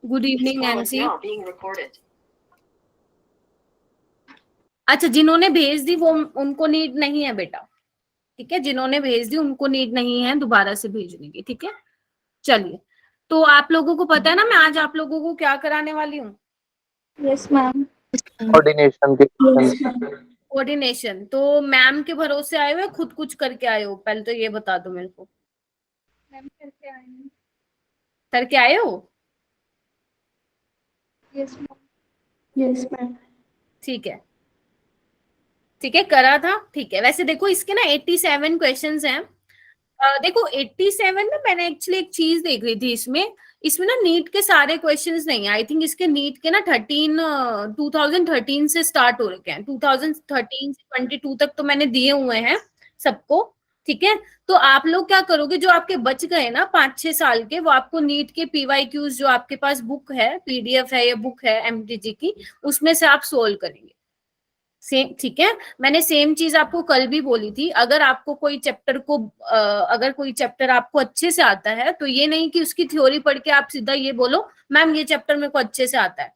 Good evening Nancy. अच्छा, जिन्होंने भेज दी वो उनको नीड नहीं है बेटा, ठीक है, जिन्होंने भेज दी उनको नीड नहीं है दोबारा से भेजने की, ठीक है। चलिए, तो आप लोगों को पता है ना मैं आज आप लोगों को क्या कराने वाली हूँ? Yes ma'am. कोऑर्डिनेशन के कोऑर्डिनेशन। तो मैम के भरोसे आए हो, खुद कुछ करके आए हो? पहले तो ये बता दो मेरे को। मैम करके आए हैं। करके आए हो? Yes ma'am. Yes ma'am. ठीक है, ठीक है, करा था, ठीक है। वैसे देखो इसके ना 87 क्वेश्चंस हैं। देखो 87 में मैंने एक्चुअली एक चीज देख रही थी इसमें, इसमें ना नीट के सारे क्वेश्चंस नहीं है। आई थिंक इसके नीट के ना 2013 से स्टार्ट हो रखे हैं, 2013 से 22 तक तो मैंने दिए हुए हैं सबको, ठीक है। तो आप लोग क्या करोगे, जो आपके बच गए ना 5-6 साल के, वो आपको नीट के PYQs जो आपके पास बुक है, PDF है या बुक है MTG की, उसमें से आप सोल्व करेंगे। सेम, ठीक है। मैंने सेम चीज आपको कल भी बोली थी, अगर आपको कोई चैप्टर को अगर कोई चैप्टर आपको अच्छे से आता है तो ये नहीं कि उसकी थ्योरी पढ़ के आप सीधा ये बोलो मैम ये चैप्टर मेरे को अच्छे से आता है।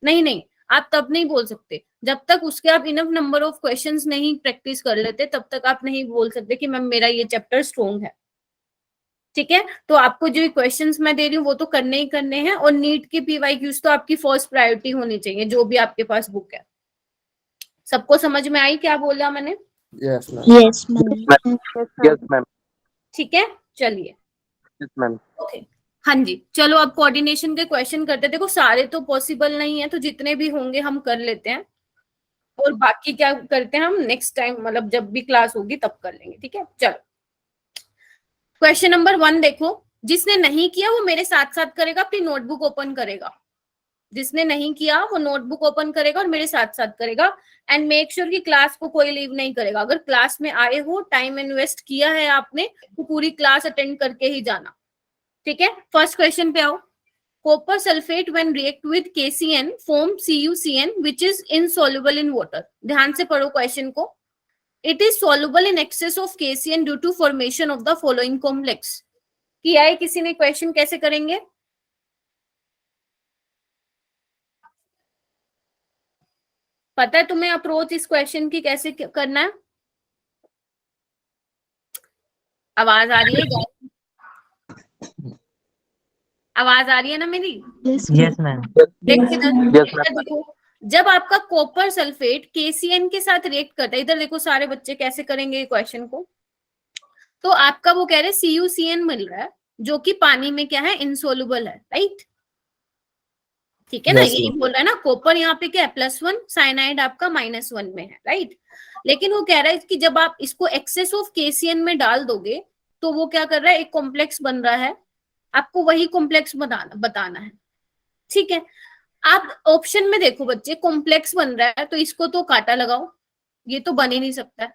नहीं नहीं, आप तब नहीं बोल सकते जब तक उसके आप इनफ नंबर ऑफ क्वेश्चंस नहीं प्रैक्टिस कर लेते, तब तक आप नहीं बोल सकते कि मैम मेरा ये चैप्टर स्ट्रॉन्ग है, ठीक है। तो आपको जो क्वेश्चंस मैं दे रही हूँ वो तो करने ही करने हैं, और नीट के PYQs तो आपकी फर्स्ट प्रायोरिटी होनी चाहिए जो भी आपके पास बुक है। सबको समझ में आई क्या बोला मैंने? Yes ma'am. Yes ma'am. Yes ma'am. ठीक है, चलिए। Yes ma'am. ओके, हाँ जी, चलो अब कोऑर्डिनेशन के क्वेश्चन करते हैं। देखो सारे तो पॉसिबल नहीं है, तो जितने भी होंगे हम कर लेते हैं, और बाकी क्या करते हैं हम नेक्स्ट टाइम, मतलब जब भी क्लास होगी तब कर लेंगे, ठीक है। चलो क्वेश्चन नंबर 1 देखो, जिसने नहीं किया वो मेरे साथ साथ करेगा, अपनी नोटबुक ओपन करेगा। जिसने नहीं किया वो नोटबुक ओपन करेगा और मेरे साथ साथ करेगा, एंड मेक श्योर कि क्लास को कोई लीव नहीं करेगा। अगर क्लास में आए हो, टाइम इन्वेस्ट किया है आपने, तो पूरी क्लास अटेंड करके ही जाना, ठीक है। फर्स्ट क्वेश्चन पे आओ। Copper sulphate when react with KCN form CuCN which is insoluble in water. ध्यान से पढ़ो क्वेश्चन को। It is soluble in excess of KCN due to formation of the following complex. किया है किसी ने क्वेश्चन, कैसे करेंगे? पता है तुम्हें अप्रोच इस क्वेश्चन की कैसे करना है? आवाज आ रही है? आवाज आ रही है ना मेरी? Yes ma'am. देखो जब आपका कॉपर सल्फेट KCN के साथ रिएक्ट करता है, इधर देखो सारे बच्चे कैसे करेंगे क्वेश्चन को। तो आपका वो कह रहे CuCN मिल रहा है जो कि पानी में क्या है, इनसोल्युबल है, राइट? ठीक है ना, यही बोल रहा है ना। कॉपर यहाँ पे क्या है, +1, साइनाइड आपका -1 में है, राइट। लेकिन वो कह रहा है कि जब आप इसको एक्सेस ऑफ KCN में डाल दोगे तो वो क्या कर रहा है, एक कॉम्प्लेक्स बन रहा है, आपको वही कॉम्प्लेक्स बताना है, ठीक है। आप ऑप्शन में देखो बच्चे, कॉम्प्लेक्स बन रहा है तो इसको तो काटा लगाओ, ये तो बन ही नहीं सकता है,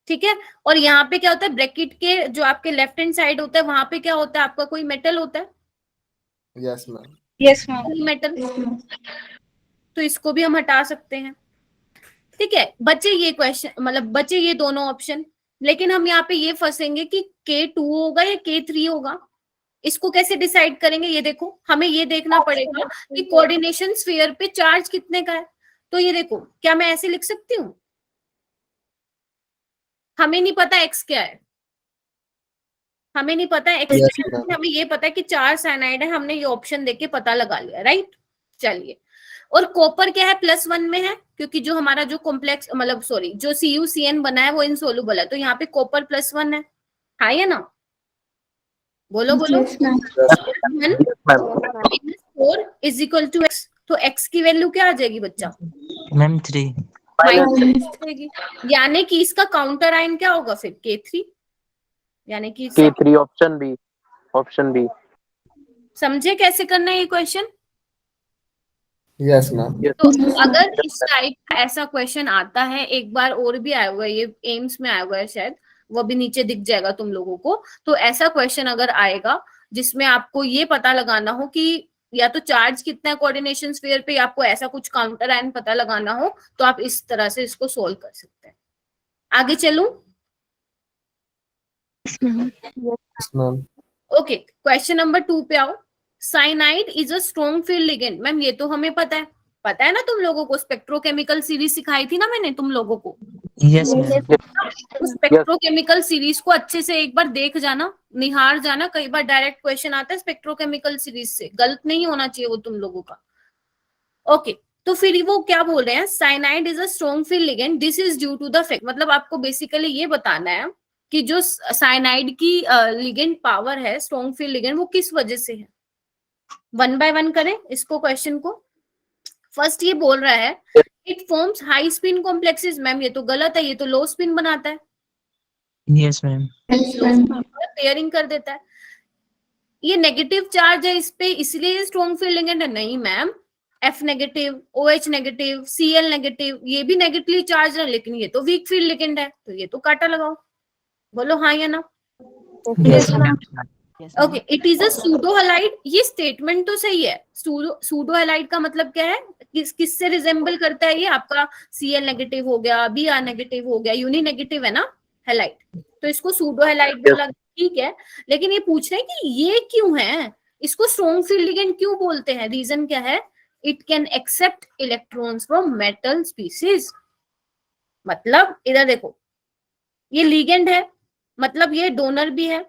ठीक है। और यहाँ पे क्या होता है, ब्रैकेट के जो आपके लेफ्ट हैंड साइड होता है वहां पे क्या होता है, आपका कोई मेटल होता है? Yes ma'am. Yes ma'am. Metal, तो इसको भी हम हटा सकते हैं, ठीक है। बचे ये क्वेश्चन, मतलब बचे ये दोनों ऑप्शन। लेकिन हम यहाँ पे ये फंसेंगे कि K2 होगा या K3 होगा, इसको कैसे डिसाइड करेंगे? ये देखो हमें ये देखना पड़ेगा कि कोऑर्डिनेशन स्फीयर पे चार्ज कितने का है। तो ये देखो, क्या मैं ऐसे लिख सकती हूँ? हमें नहीं पता x क्या है, हमें नहीं पता x Yes, क्या है, हमें ये पता है कि 4 साइनाइड है, हमने ये ऑप्शन देके पता लगा लिया, राइट। चलिए, और कॉपर क्या है, +1 में है, क्योंकि जो हमारा जो कॉम्प्लेक्स, मतलब सॉरी, जो CuCN बना है वो इनसोल्युबल है, तो यहाँ पे कॉपर +1 है, हाँ या ना? बोलो बोलो। Yes ma'am. 4 is equal to x, तो x की वैल्यू क्या आ जाएगी बच्चा? मैम 3। -3, यानी कि इसका काउंटर आयन क्या होगा फिर, K3, यानी कि K3 option B. Option B. समझे कैसे करना है ये क्वेश्चन? Yes ma'am. तो अगर इस टाइप का ऐसा क्वेश्चन आता है, एक बार और भी आया हुआ है, ये एम्स में आया हुआ है शायद, वो भी नीचे दिख जाएगा तुम लोगों को। तो ऐसा क्वेश्चन अगर आएगा जिसमें आपको ये पता लगाना हो कि या तो चार्ज कितना है कोऑर्डिनेशन स्फीयर पे, या आपको ऐसा कुछ काउंटर आयन पता लगाना हो, तो आप इस तरह से इसको सोल्व कर सकते हैं। आगे चलूं? Yes ma'am. Okay, question number 2 पे आओ। Cyanide is a strong field ligand. Ma'am ये तो हमें पता है ना तुम लोगों को, स्पेक्ट्रोकेमिकल सीरीज सिखाई थी ना मैंने तुम लोगों को। Yes, ma'am. उस स्पेक्ट्रोकेमिकल सीरीज को अच्छे से एक बार देख जाना, निहार जाना, कई बार डायरेक्ट क्वेश्चन आता है स्पेक्ट्रोकेमिकल सीरीज से, गलत नहीं होना चाहिए वो तुम लोगों का। ओके, तो फिर वो क्या बोल रहे हैं, cyanide is a strong field ligand, this is due to the fact, मतलब आपको बेसिकली ये बताना है कि जो साइनाइड की लिगेंड पावर है, स्ट्रॉन्ग फील्ड लिगेंड, वो किस वजह से है। वन बाय वन करें इसको, क्वेश्चन को। फर्स्ट ये बोल रहा है it forms high spin complexes. Ma'am ये तो गलत है, ये तो लो स्पिन बनाता है, Yes, ma'am. पेयरिंग कर देता है। ये नेगेटिव चार्ज है इस पे, इसलिए स्ट्रॉन्ग फील्ड लिगेंड है। नहीं ma'am, F negative, OH negative, Cl negative, ये भी नेगेटिवली चार्ज है, लेकिन ये तो वीक फील्ड लिगेंड है, तो ये तो काटा लगाओ, बोलो हाँ या ना। Yes, ma'am. Okay, it is a pseudo halide, ये स्टेटमेंट तो सही है। सूडो हैलाइड का मतलब क्या है, किससे रिजेंबल करता है ये, आपका Cl नेगेटिव हो गया, Br नेगेटिव हो गया, यूनि नेगेटिव है ना हैलाइड, तो इसको सूडो हैलाइड बोला, ठीक है। लेकिन ये पूछ रहे हैं कि ये क्यों है, इसको स्ट्रॉन्ग फील्ड लिगेंड क्यों बोलते हैं, रीजन क्या है, it can accept electrons from metal species. मतलब इधर देखो, ये लिगेंड है, मतलब ये डोनर भी है,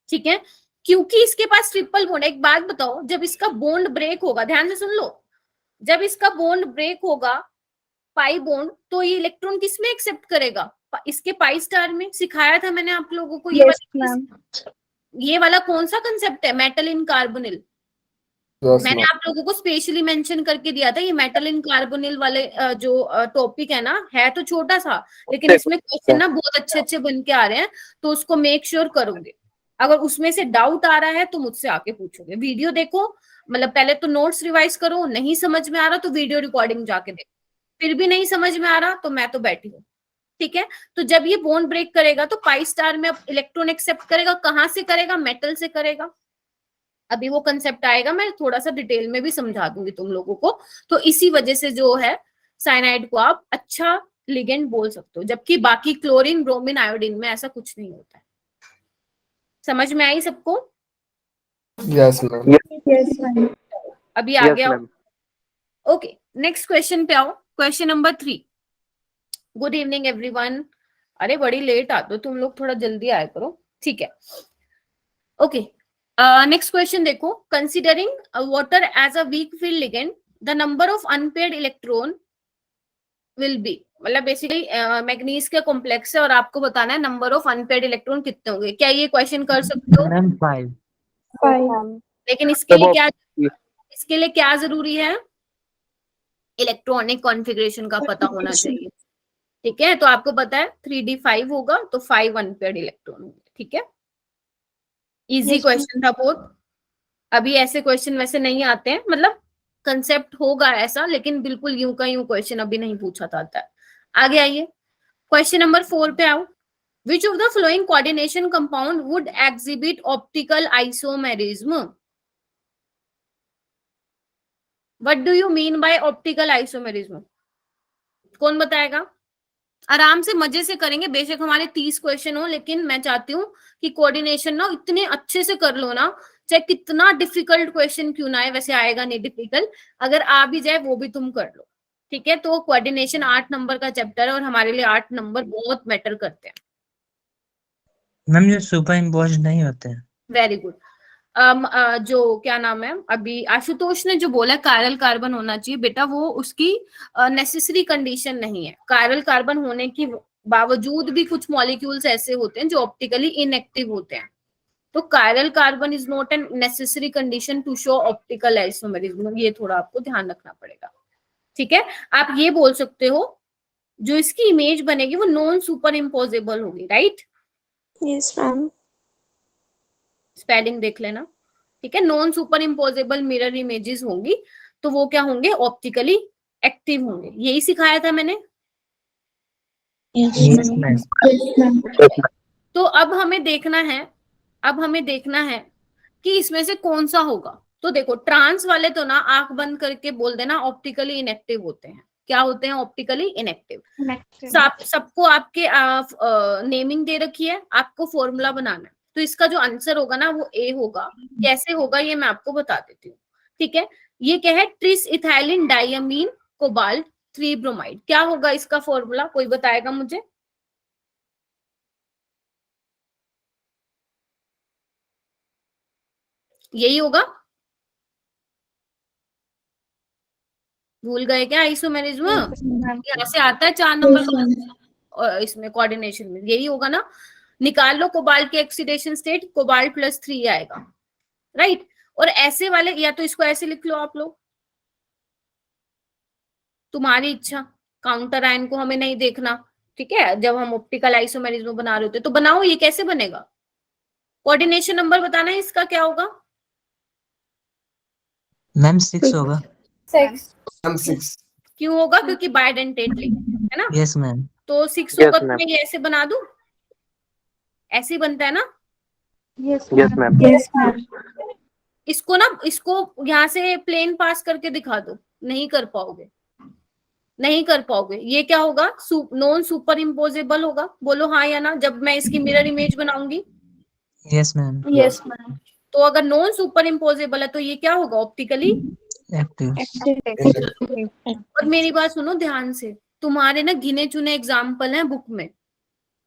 ठीक है, क्योंकि इसके पास ट्रिपल बॉन्ड। एक बात बताओ, जब इसका बॉन्ड ब्रेक होगा, ध्यान से सुन लो, जब इसका बॉन्ड ब्रेक होगा पाई बॉन्ड, तो ये इलेक्ट्रॉन किस में एक्सेप्ट करेगा, इसके पाई स्टार में। सिखाया था मैंने आप लोगों को, ये वाला कौन सा कंसेप्ट है, मेटल इन कार्बोनिल। मैंने आप लोगों को स्पेशली मेंशन करके दिया था, ये मेटल इन कार्बोनिल वाले जो टॉपिक है ना, है तो छोटा सा, लेकिन इसमें क्वेश्चन ना बहुत अच्छे अच्छे बन के आ रहे हैं, तो उसको मेक श्योर करोगे। अगर उसमें से डाउट आ रहा है तो मुझसे आके पूछोगे, वीडियो देखो, मतलब पहले तो नोट्स रिवाइज करो, नहीं समझ में आ रहा तो वीडियो रिकॉर्डिंग जाके देखो, फिर भी नहीं समझ में आ रहा तो मैं तो बैठी हूँ, ठीक है। तो जब ये बॉन्ड ब्रेक करेगा तो पाई स्टार में अब इलेक्ट्रॉन एक्सेप्ट करेगा, कहाँ से करेगा, मेटल से करेगा। अभी वो कंसेप्ट आएगा, मैं थोड़ा सा डिटेल में भी समझा दूंगी तुम लोगों को। तो इसी वजह से जो है साइनाइड को आप अच्छा लिगेंड बोल सकते हो, जबकि बाकी क्लोरीन, ब्रोमीन, आयोडीन में ऐसा कुछ नहीं होता है। समझ में आई सबको? Yes ma'am. अभी आगे आओ। ओके, नेक्स्ट क्वेश्चन पे आओ, question number 3। Good evening everyone. अरे बड़ी लेट आते हो तुम लोग, थोड़ा जल्दी आया करो, ठीक है। ओके, नेक्स्ट क्वेश्चन देखो, considering water as a weak field ligand, the number of unpaired electron will be, मतलब बेसिकली मैग्नीज का कॉम्प्लेक्स है और आपको बताना है नंबर ऑफ अनपेयर्ड इलेक्ट्रॉन कितने होंगे। क्या ये क्वेश्चन कर सकते हो? Ma'am, 5. लेकिन इसके लिए क्या जरूरी है, इलेक्ट्रॉनिक कॉन्फ़िगरेशन का पता होना चाहिए, ठीक है। तो आपको पता है 3d5 होगा, तो 5 अनपेयर्ड इलेक्ट्रॉन होंगे, ठीक है। इजी क्वेश्चन था बहुत। अभी ऐसे क्वेश्चन वैसे नहीं आते हैं, मतलब कंसेप्ट होगा ऐसा, लेकिन बिल्कुल यूं का यूं क्वेश्चन अभी नहीं पूछा जाता है। आगे आइए, क्वेश्चन नंबर 4 पे आओ। Which of the following coordination compound would exhibit optical isomerism? What do you mean by optical isomerism? कौन बताएगा? आराम से मजे से करेंगे, बेशक हमारे 30 क्वेश्चन हो, लेकिन मैं चाहती हूँ कि कोऑर्डिनेशन ना इतने अच्छे से कर लो ना, चाहे कितना डिफिकल्ट क्वेश्चन क्यों ना आए, वैसे आएगा नहीं डिफिकल्ट, अगर आ भी जाए वो भी तुम कर लो, ठीक है। तो कोऑर्डिनेशन 8 नंबर का चैप्टर है और हमारे लिए 8 नंबर बहुत मैटर करते हैं। मैम ये सुपर इम्पोज नहीं होते हैं। Very good. जो क्या नाम है, अभी आशुतोष ने जो बोला कायरल कार्बन होना चाहिए, बेटा वो उसकी नेसेसरी कंडीशन नहीं है। कायरल कार्बन होने की बावजूद भी कुछ मॉलिक्यूल्स ऐसे होते हैं जो ऑप्टिकली इनएक्टिव होते हैं, तो chiral carbon is not an necessary condition to show optical isomerism. ये थोड़ा आपको ध्यान रखना पड़ेगा, ठीक है। आप ये बोल सकते हो जो इसकी इमेज बनेगी वो नॉन सुपर इम्पोजेबल होगी, राइट? Yes ma'am. स्पेलिंग देख लेना, ठीक है। Non super imposable mirror images होंगी, तो वो क्या होंगे, ऑप्टिकली एक्टिव होंगे। यही सिखाया था मैंने। Yes, ma'am. तो अब हमें देखना है कि इसमें से कौन सा होगा। तो देखो, ट्रांस वाले तो ना आंख बंद करके बोल देना ऑप्टिकली इनएक्टिव होते हैं। क्या होते हैं? Optically inactive. सबको आपके नेमिंग दे रखी है, आपको फॉर्मूला बनाना है। तो इसका जो आंसर होगा ना वो ए होगा। कैसे होगा ये मैं आपको बता देती हूँ, ठीक है। ये क्या है, tris ethylene diamine cobalt 3 bromide. क्या होगा इसका फॉर्मूला, कोई बताएगा मुझे? यही होगा, भूल गए क्या? आइसोमेरिज्म यहाँ से आता है 4 नंबर का, और इसमें कोऑर्डिनेशन में यही होगा ना। निकाल लो कोबाल्ट के ऑक्सीडेशन स्टेट, कोबाल्ट +3 आएगा, राइट। और ऐसे वाले, या तो इसको ऐसे लिख लो आप लोग, तुम्हारी इच्छा, काउंटर आयन को हमें नहीं देखना, ठीक है। जब हम ऑप्टिकल आइसोमेरिज्म बना रहे होते तो बनाओ, ये कैसे बनेगा? कोऑर्डिनेशन नंबर बताना है इसका क्या होगा? मैम 6 होगा। 6 क्यों होगा? क्योंकि बायडेंटेट लिंक है ना। Yes ma'am. तो 6 होगा, तो मैं ये ऐसे बना दूं, ऐसे ही बनता है ना। Yes ma'am. इसको ना, इसको यहाँ से प्लेन पास करके दिखा दो, नहीं कर पाओगे, नहीं कर पाओगे। ये क्या होगा? नॉन सुपर इम्पोजेबल होगा। बोलो हाँ या ना, जब मैं इसकी मिरर इमेज बनाऊंगी। Yes ma'am. Yes ma'am. तो अगर नॉन सुपर इम्पोजेबल है तो ये क्या होगा? Optically active. और मेरी बात सुनो ध्यान से, तुम्हारे ना गिने चुने एग्जाम्पल हैं बुक में,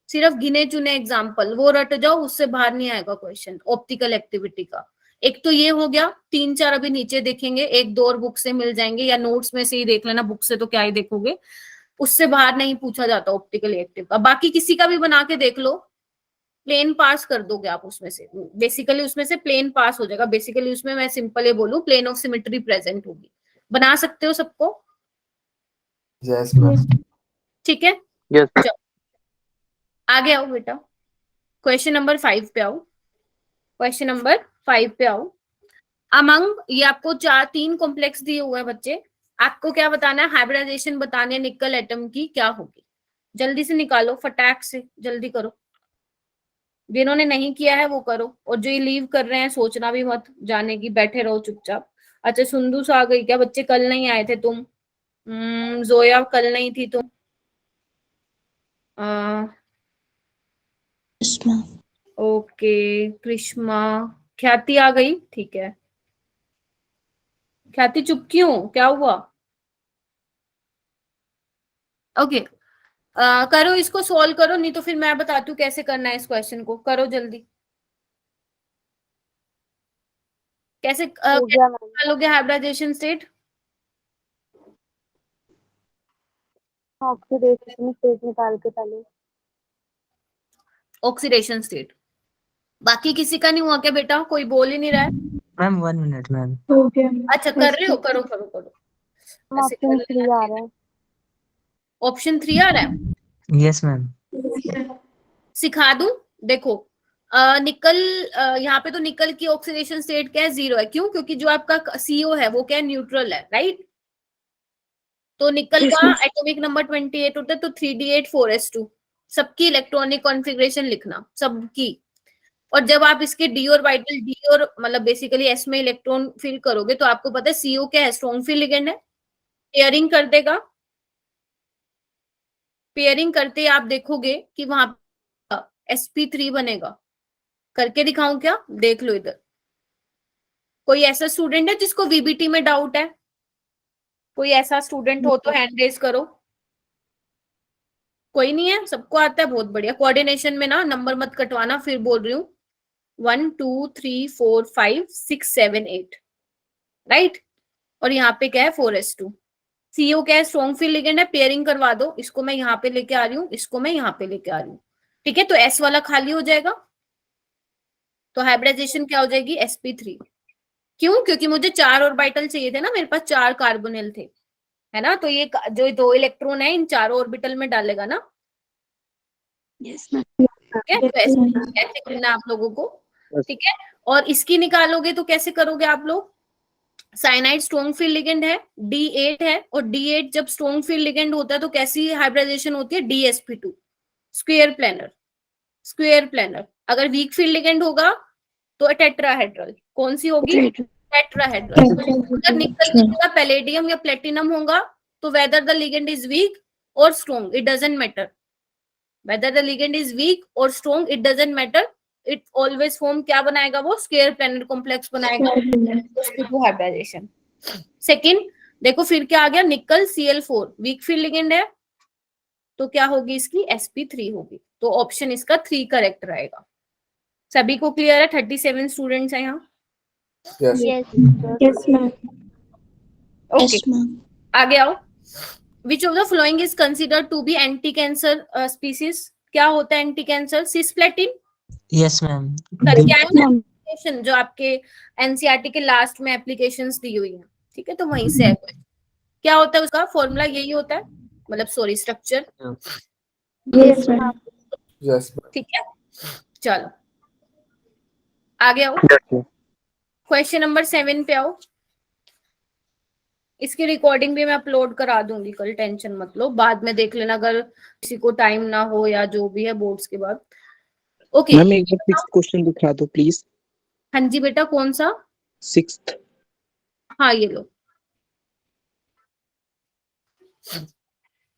सिर्फ गिने चुने एग्जाम्पल, वो रट जाओ, उससे बाहर नहीं आएगा क्वेश्चन ऑप्टिकल एक्टिविटी का। एक तो ये हो गया, 3-4 अभी नीचे देखेंगे, 1-2 और बुक से मिल जाएंगे, या नोट्स में से ही देख लेना, बुक से तो क्या ही देखोगे, उससे बाहर नहीं पूछा जाता ऑप्टिकल एक्टिव का। बाकी किसी का भी बना के देख लो, प्लेन पास कर दोगे आप उसमें से, बेसिकली उसमें से प्लेन पास हो जाएगा। बेसिकली उसमें मैं सिंपल ये बोलूं, प्लेन ऑफ सिमेट्री प्रेजेंट होगी। बना सकते हो सबको? Yes ma'am. ठीक है, यस मैम। चलो आगे आओ बेटा, क्वेश्चन नंबर 5 पे आओ। क्वेश्चन नंबर 5 पे आओ। अमंग, ये आपको 3 कॉम्प्लेक्स दिए हुए हैं बच्चे, आपको क्या बताना है? हाइब्रिडाइजेशन बताने निकल एटम की क्या होगी। जल्दी से निकालो, फटाक से, जल्दी करो। जिन्होंने नहीं किया है वो करो, और जो ये लीव कर रहे हैं सोचना भी मत जाने की, बैठे रहो चुपचाप। अच्छा सुंदूस आ गई क्या? बच्चे कल नहीं आए थे तुम? जोया कल नहीं थी तुम? ओके, कृष्मा, ख्याति आ गई, ठीक है। ख्याति चुप क्यों, क्या हुआ? ओके, करो इसको, सॉल्व करो, नहीं तो फिर मैं बताती हूँ कैसे करना है इस क्वेश्चन को। करो जल्दी, कैसे निकालोगे हाइब्रिडाइजेशन स्टेट? ऑक्सीडेशन स्टेट निकाल के पहले। Oxidation state. बाकी किसी का नहीं हुआ क्या बेटा? कोई बोल ही नहीं रहा है। Ma'am 1 minute ma'am. अच्छा कर रहे हो, करो करो करो। ऐसे कर ऑप्शन 3 आ रहा है। ऑप्शन 3 आ रहा है। Yes ma'am. सिखा दूं, देखो निकल, यहाँ पे तो निकल की ऑक्सीडेशन स्टेट क्या है? 0 है। क्यों? क्योंकि जो आपका CO है वो क्या है? न्यूट्रल है, राइट। तो निकल का एटॉमिक नंबर 28 होता है, तो 3d8 4s2, सबकी इलेक्ट्रॉनिक कॉन्फ़िगरेशन लिखना, सबकी। और जब आप इसके डी ऑर्बिटल, डी और मतलब बेसिकली एस में इलेक्ट्रॉन फिल करोगे, तो आपको पता है CO क्या है? स्ट्रॉन्ग फील्ड लिगेंड है, पेयरिंग कर देगा। पेयरिंग करते आप देखोगे कि वहां sp3 बनेगा। करके दिखाऊं क्या? देख लो इधर। कोई ऐसा स्टूडेंट है जिसको VBT में डाउट है? कोई ऐसा स्टूडेंट हो तो हैंड रेज करो। कोई नहीं है, सबको आता है, बहुत बढ़िया। कोऑर्डिनेशन में ना नंबर मत कटवाना, फिर बोल रही हूँ। 1 2 3 4 5 6 7 8, राइट। और यहाँ पे क्या है? 4s2। CO क्या है? स्ट्रॉन्ग फील्ड लिगेंड है, पेयरिंग करवा दो। इसको मैं यहाँ पे लेके आ रही हूँ, इसको मैं यहाँ पे लेके आ रही हूँ, ठीक है। तो S वाला खाली हो जाएगा, तो हाइब्रिडाइजेशन क्या हो जाएगी? sp3। क्यों? क्योंकि मुझे 4 ऑर्बिटल चाहिए थे ना, मेरे पास 4 कार्बोनिल थे, है ना। तो ये जो 2 इलेक्ट्रॉन है इन चारों ऑर्बिटल में डालेगा ना। Yes ma'am. ठीक है, तो ऐसे करना आप लोगों को, ठीक है। और इसकी निकालोगे तो कैसे करोगे आप लोग? साइनाइड स्ट्रॉन्ग फील्ड लिगेंड है, D8 है, और D8 जब स्ट्रॉन्ग फील्ड लिगेंड होता है तो कैसी हाइब्रिडाइजेशन होती है? DsP2, square planar. Square planar. अगर वीक फील्ड लिगेंड होगा तो टेट्राहेड्रल। कौन सी होगी? टेट्राहेड्रल। अगर निकल की जगह पैलेडियम या प्लेटिनम होगा तो whether the legend is weak और strong, it doesn't matter. Whether the legend is weak और strong, it doesn't matter, it always form क्या बनाएगा, वो स्क्वायर प्लैनेट कॉम्प्लेक्स बनाएगा, sp2 हाइब्रिडाइजेशन। सेकंड देखो फिर क्या आ गया, निकल Cl4 वीक फील्ड लिगेंड है, तो क्या होगी इसकी sp3 होगी, तो ऑप्शन इसका 3 करेक्ट रहेगा। सभी को क्लियर है? 37 स्टूडेंट्स हैं यहाँ। Yes. Yes, ma'am. Okay Yes, ma'am. आगे आओ। Which of the following is considered to be anti cancer species? क्या होता है anti cancer? Cisplatin, Yes, ma'am. क्या है ना Ma'am. application जो आपके एनसीईआरटी के लास्ट में एप्लीकेशंस दी हुई है, ठीक है, तो वहीं से है। क्या होता है उसका फॉर्मूला? यही होता है, मतलब sorry structure, Yes, ma'am. Yes. ठीक है। चलो आगे आओ, क्वेश्चन नंबर 7 पे आओ। इसकी रिकॉर्डिंग भी मैं अपलोड करा दूंगी कल, टेंशन मत लो, बाद में देख लेना अगर किसी को टाइम ना हो या जो भी है बोर्ड्स के बाद। ओके मैम एक बार सिक्स्थ क्वेश्चन दिखा दो प्लीज। हाँ जी बेटा, कौन सा? सिक्स्थ। हाँ ये लो,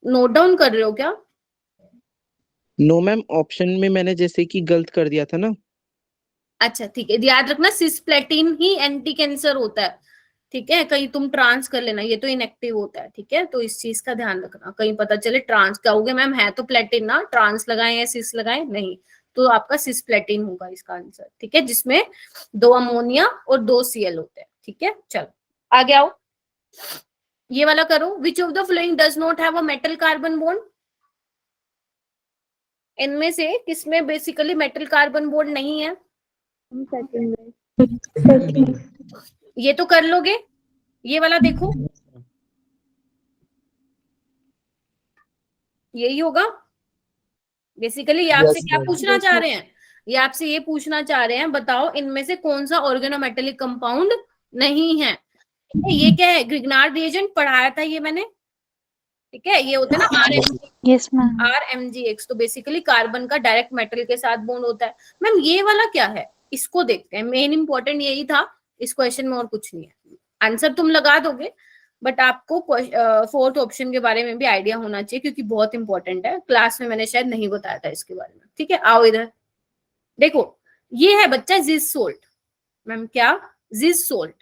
नोट डाउन कर रहे हो क्या? नो मैम, ऑप्शन में मैंने जैसे कि गलत कर दिया था ना। अच्छा ठीक है, याद रखना सिस्प्लेटिन ही एंटी कैंसर होता है, ठीक है, कहीं तुम ट्रांस कर लेना, ये तो इनएक्टिव होता है, ठीक है, तो इस चीज का ध्यान रखना, कहीं पता चले ट्रांस कहोगे मैम है तो प्लेटिन ना, ट्रांस लगाए या सिस लगाए, नहीं, तो आपका सिस्प्लेटिन होगा इसका आंसर, ठीक है, जिसमें 2 अमोनिया और 2 Cl होते हैं, ठीक है। चलो आगे आओ, ये वाला करो। विच of the flowing does not have a metal carbon bond? इनमें से किसमें बेसिकली मेटल कार्बन बॉन्ड नहीं है? सेकंड में Second. ये तो कर लोगे, ये वाला देखो, यही होगा बेसिकली। ये आपसे Yes, क्या ma'am. पूछना चाह रहे हैं? ये आपसे ये पूछना चाह रहे हैं, बताओ इनमें से कौन सा ऑर्गेनोमेटेलिक कंपाउंड नहीं है। ये क्या है? ग्रिग्नार्ड रिएजेंट पढ़ाया था ये मैंने, ठीक है, ये होता है ना Yes, ma'am. RMGX, तो बेसिकली कार्बन का डायरेक्ट मेटल के साथ बॉन्ड होता है। मैम ये वाला क्या है, इसको देखते हैं, मेन इंपॉर्टेंट यही था इस क्वेश्चन में, और कुछ नहीं है। आंसर तुम लगा दोगे, बट आपको 4th ऑप्शन के बारे में भी आइडिया होना चाहिए, क्योंकि बहुत इंपॉर्टेंट है, क्लास में मैंने शायद नहीं बताया था इसके बारे में, ठीक है। आओ इधर देखो, ये है बच्चा जिस सोल्ट। मैम क्या? जिस सोल्ट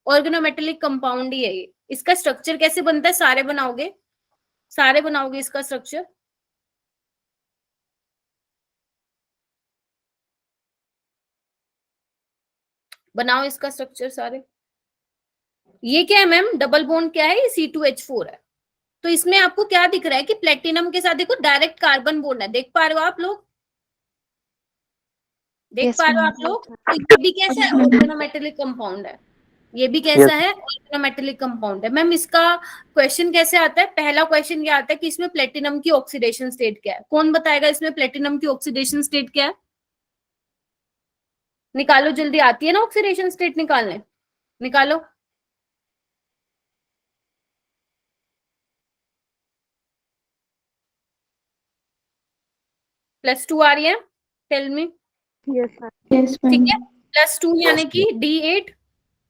ऑर्गेनोमेटेलिक कंपाउंड ही है ये। इसका स्ट्रक्चर कैसे बनता है? सारे बनाओगे, सारे बनाओगे इसका स्ट्रक्चर, बनाओ इसका स्ट्रक्चर सारे। ये क्या है मैम? डबल बॉन्ड क्या है? ये C2H4 है। तो इसमें आपको क्या दिख रहा है कि प्लेटिनम के साथ देखो डायरेक्ट कार्बन बॉन्ड है, देख पा रहे हो आप लोग? देख Yes, पा रहे हो ma'am. आप लोग? तो ये भी कैसा है? ऑर्गेनोमेटेलिक कंपाउंड है। ये भी कैसा है? ऑर्गेनोमेटेलिक कंपाउंड है। मैम इसका क्वेश्चन कैसे आता है? पहला क्वेश्चन ये आता है कि इसमें प्लेटिनम की ऑक्सीडेशन स्टेट क्या है? कौन बताएगा इसमें प्लेटिनम की ऑक्सीडेशन स्टेट क्या है? निकालो जल्दी, आती है ना ऑक्सीडेशन स्टेट निकालने, निकालो। +2 आ रही है, tell me. Yes ma'am Yes, ठीक ma'am. है, +2 यानी कि D8,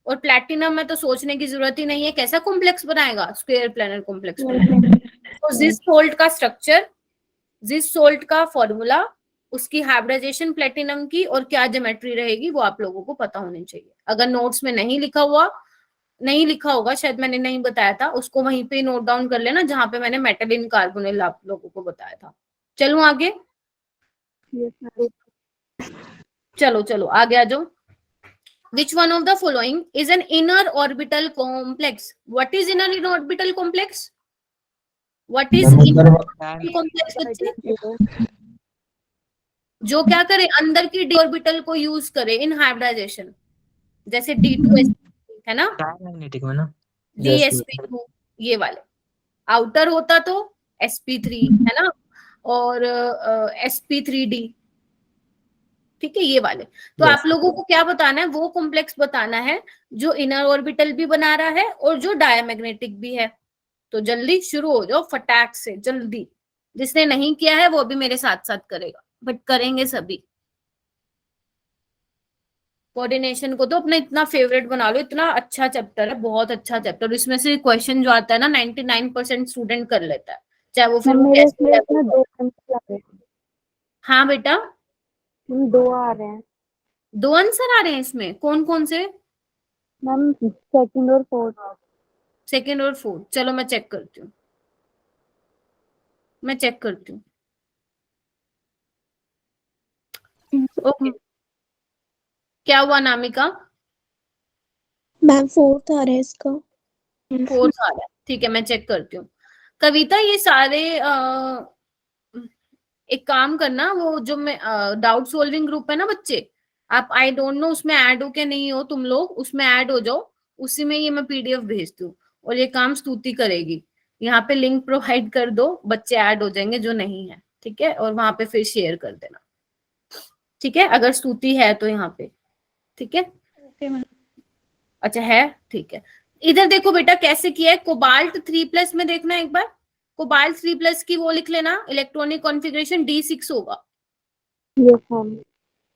और प्लैटिनम में तो सोचने की जरूरत ही नहीं है, कैसा कॉम्प्लेक्स बनाएगा? स्क्वायर प्लैनेट कॉम्प्लेक्स बनाएगा। तो जिस सोल्ट का स्ट्रक्चर, जिस सोल्ट का फॉर्मूला, उसकी हाइब्रिडाइजेशन प्लेटिनम की, और क्या ज्योमेट्री रहेगी, वो आप लोगों को पता होनी चाहिए। अगर नोट्स में नहीं लिखा हुआ, नहीं लिखा होगा, शायद मैंने नहीं बताया था, उसको वहीं पे नोट डाउन कर लेना जहां पे मैंने मेटल इन कार्बोनिल आप लोगों को बताया था। चलूं आगे? यस मैम चलो चलो आगे आ जाओ। Which one of the following is an inner orbital complex? What is inner orbital complex? What is Ma'am, inner अंदर orbital complex बच्चे? जो क्या करे? अंदर की d ऑर्बिटल को यूज करे इन हाइब्रिडाइजेशन, जैसे D2sp है ना, मैग्नेटिक में ना। DsP2, ये वाले। आउटर होता तो sp3 है ना, और sp3d, ठीक है, ये वाले। तो Yes. आप लोगों को क्या बताना है? वो कॉम्प्लेक्स बताना है जो इनर ऑर्बिटल भी बना रहा है और जो डायमैग्नेटिक भी है। तो जल्दी शुरू हो जाओ फटाक से, जल्दी। जिसने नहीं किया है वो अभी मेरे साथ साथ करेगा, बट करेंगे सभी। कोऑर्डिनेशन को तो अपना इतना फेवरेट बना लो, इतना अच्छा चैप्टर है, बहुत अच्छा चैप्टर। इसमें से क्वेश्चन जो आता है ना 99% स्टूडेंट कर लेता है, चाहे वो फिर मैम वो मेरे कैसे इसमें level ना का हो। 2 नंबर आ गए हाँ बेटा, मैम 2 आ रहे हैं 2 आंसर आ रहे हैं इसमें, कौन कौन से? मैम, सेकंड और फोर्थ। सेकंड और फोर्थ, चलो मैं चेक करती हूँ, मैं चेक करती हूँ। ओके, क्या हुआ नामिका? मैम फोर्थ आ रहा है इसका। फोर्थ आ रहा है, ठीक है मैं चेक करती हूँ। कविता ये सारे एक काम करना, वो जो मैं डाउट सोल्विंग ग्रुप है ना बच्चे, आप आई डोंट नो उसमें ऐड हो क्या नहीं हो, तुम लोग उसमें ऐड हो जाओ, उसी में ये मैं पीडीएफ भेजती हूँ और ये काम स्तुति करेगी। यहाँ पे लिंक प्रोवाइड कर दो, बच्चे ऐड हो जाएंगे जो नहीं है, ठीक है, और वहां पे फिर शेयर कर देना, ठीक है, अगर स्तुति है तो यहाँ पे, ठीक है। Okay ma'am. अच्छा है, ठीक है। इधर देखो बेटा कैसे किया है, कोबाल्ट 3+ में देखना एक बार, कोबाल्ट 3+ की वो लिख लेना, इलेक्ट्रॉनिक कॉन्फ़िगरेशन D6 होगा। Yes ma'am.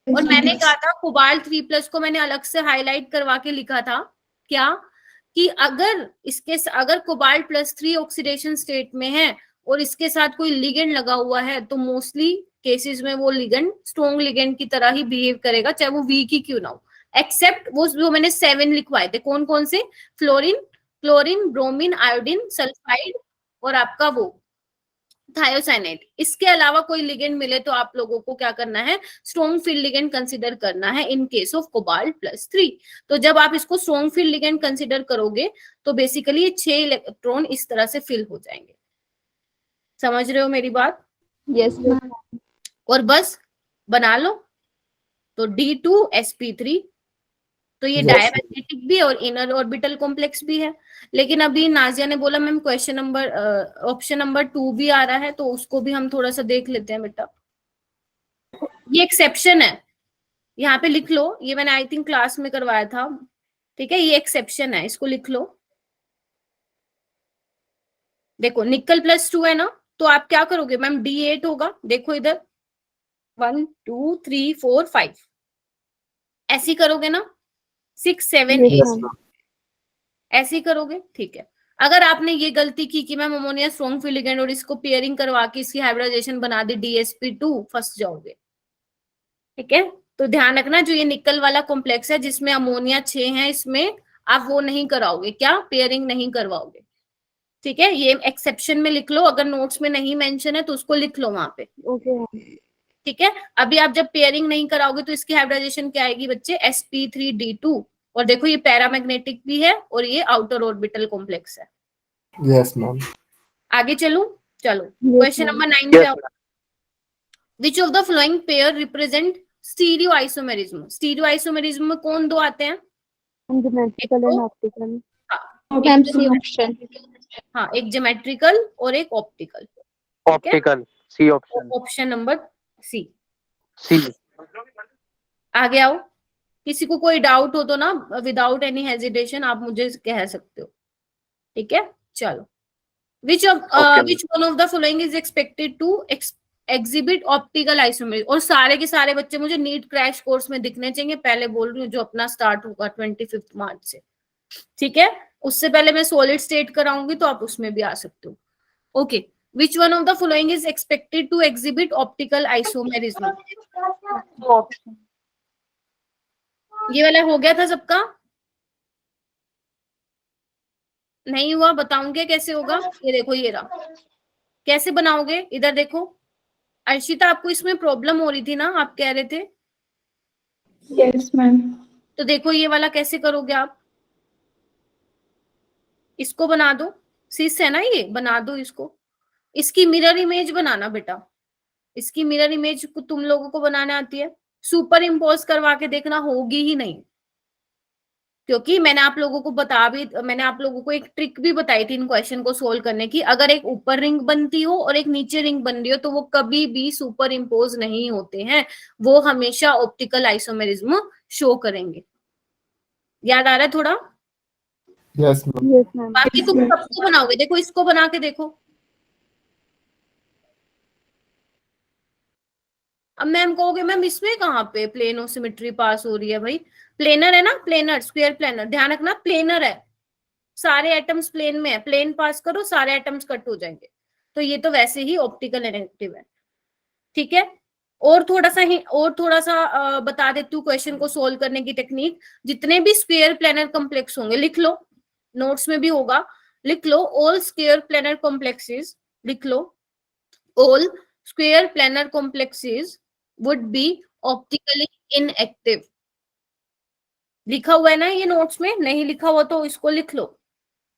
और मैंने कहा था कोबाल्ट 3+ को मैंने अलग से हाईलाइट करवा के लिखा था, क्या कि अगर कोबाल्ट +3 ऑक्सीडेशन स्टेट में है और इसके साथ कोई लिगेंड लगा हुआ है तो मोस्टली केसेस में वो लिगेंड स्ट्रॉन्ग लिगेंड की तरह ही बिहेव करेगा, चाहे वो वीक ही क्यों ना हो, एक्सेप्ट वो जो मैंने 7 लिखवाए थे, कौन कौन से? Fluorine, chlorine, bromine, iodine, sulphide और आपका वो थायोसाइनाइड। इसके अलावा कोई लिगेंड मिले तो आप लोगों को क्या करना है, स्ट्रॉन्ग फील्ड लिगेंड कंसीडर करना है इन केस ऑफ कोबाल्ट +3। तो जब आप इसको स्ट्रॉन्ग फील्ड लिगेंड कंसीडर करोगे तो बेसिकली ये 6 इलेक्ट्रॉन इस तरह से फिल हो जाएंगे। समझ रहे हो मेरी बात? Yes ma'am. और बस बना लो, तो D2sp3, तो ये Yes. डायमैग्नेटिक भी और इनर ऑर्बिटल कॉम्प्लेक्स भी है। लेकिन अभी नाजिया ने बोला ma'am question number option number 2 भी आ रहा है, तो उसको भी हम थोड़ा सा देख लेते हैं बेटा। ये एक्सेप्शन है, यहाँ पे लिख लो, ये मैंने आई थिंक क्लास में करवाया था, ठीक है, ये एक्सेप्शन है, इसको लिख लो। देखो निकल +2 है ना, तो आप क्या करोगे मैम, D8 होगा, देखो इधर 1 2 3 4 5 ऐसी करोगे ना, 6 7 यस 8 मैम। ऐसे ही करोगे, ठीक है। अगर आपने ये गलती की कि ma'am ammonia strong field ligand और इसको पेयरिंग करवा के इसकी हाइब्रिडाइजेशन बना दी DsP2, फंस जाओगे, ठीक है। तो ध्यान रखना, जो ये निकल वाला कॉम्प्लेक्स है जिसमें अमोनिया 6 है, इसमें आप वो नहीं कराओगे, क्या पेयरिंग नहीं करवाओगे, ठीक है। ये एक्सेप्शन में लिख लो, अगर नोट्स में नहीं मेंशन है तो उसको लिख लो वहां पे, ओके मैम। ठीक है। अभी आप जब पेयरिंग नहीं कराओगे तो इसकी हाइब्रिडाइजेशन क्या आएगी बच्चे, sp3d2, और देखो ये पैरामैग्नेटिक भी है और ये आउटर ऑर्बिटल कॉम्प्लेक्स है। Yes, ma'am. आगे चलूं, चलो Yes, क्वेश्चन ma'am. नंबर 9 पे आओ। Which of the flowing pair represent stereo isomerism? Stereo isomerism में कौन दो आते हैं? ज्योमेट्रिकल एक एंड तो- ऑप्टिकल। हाँ, मैम एक सी ऑप्शन। हाँ, एक ज्योमेट्रिकल और एक optical, optical C option. Option number C. C. आगे आओ, किसी को कोई डाउट हो तो ना विदाउट एनी हेजिटेशन आप मुझे कह सकते हो, ठीक है। चलो, which one of the following is expected to exhibit optical isomerism? और सारे के सारे बच्चे मुझे नीट क्रैश कोर्स में दिखने चाहिए, पहले बोल रही हूँ, जो अपना स्टार्ट होगा 25 मार्च से, ठीक है। उससे पहले मैं सॉलिड स्टेट कराऊंगी तो आप उसमें भी आ सकते हो। Okay, which one of the following is expected to exhibit optical isomerism? ये वाला हो गया था सबका, नहीं हुआ? बताऊंगे कैसे होगा, ये देखो ये रहा, कैसे बनाओगे, इधर देखो। अर्शिता आपको इसमें प्रॉब्लम हो रही थी ना, आप कह रहे थे, यस मैम। तो देखो ये वाला कैसे करोगे आप, इसको बना दो, सिस है ना ये, बना दो इसको, इसकी मिरर इमेज बनाना बेटा, इसकी मिरर इमेज तुम लोगों को बनाने आती है? सुपर इम्पोज करवा के देखना, होगी ही नहीं, क्योंकि मैंने आप लोगों को एक ट्रिक भी बताई थी इन क्वेश्चन को सोल्व करने की। अगर एक ऊपर रिंग बनती हो और एक नीचे रिंग बन रही हो तो वो कभी भी सुपर इम्पोज नहीं होते हैं, वो हमेशा ऑप्टिकल आइसोमेरिज्म शो करेंगे। याद आ रहा है थोड़ा? Yes, ma'am. Yes ma'am. बाकी तुम सबको बनाओगे, देखो इसको बना के देखो। अब मैम कहोगे मैम इसमें कहाँ पे प्लेनोसिमेट्री पास हो रही है? भाई प्लेनर है ना, प्लेनर, स्क्वायर प्लेनर, ध्यान रखना प्लेनर है, सारे एटम्स प्लेन में है, प्लेन पास करो सारे एटम्स कट हो जाएंगे, तो ये तो वैसे ही ऑप्टिकल इनेक्टिव है, ठीक है। और थोड़ा सा बता देती हूँ क्वेश्चन को सोल्व करने की टेक्निक। जितने भी स्क्वायर प्लेनर कॉम्प्लेक्स होंगे, लिख लो, नोट्स में भी होगा, लिख लो, ऑल स्क्वायर प्लेनर कॉम्प्लेक्सेस, लिख लो, all square planar complexes would be optically inactive. लिखा हुआ है ना ये नोट्स में? नहीं लिखा हुआ तो इसको लिख लो।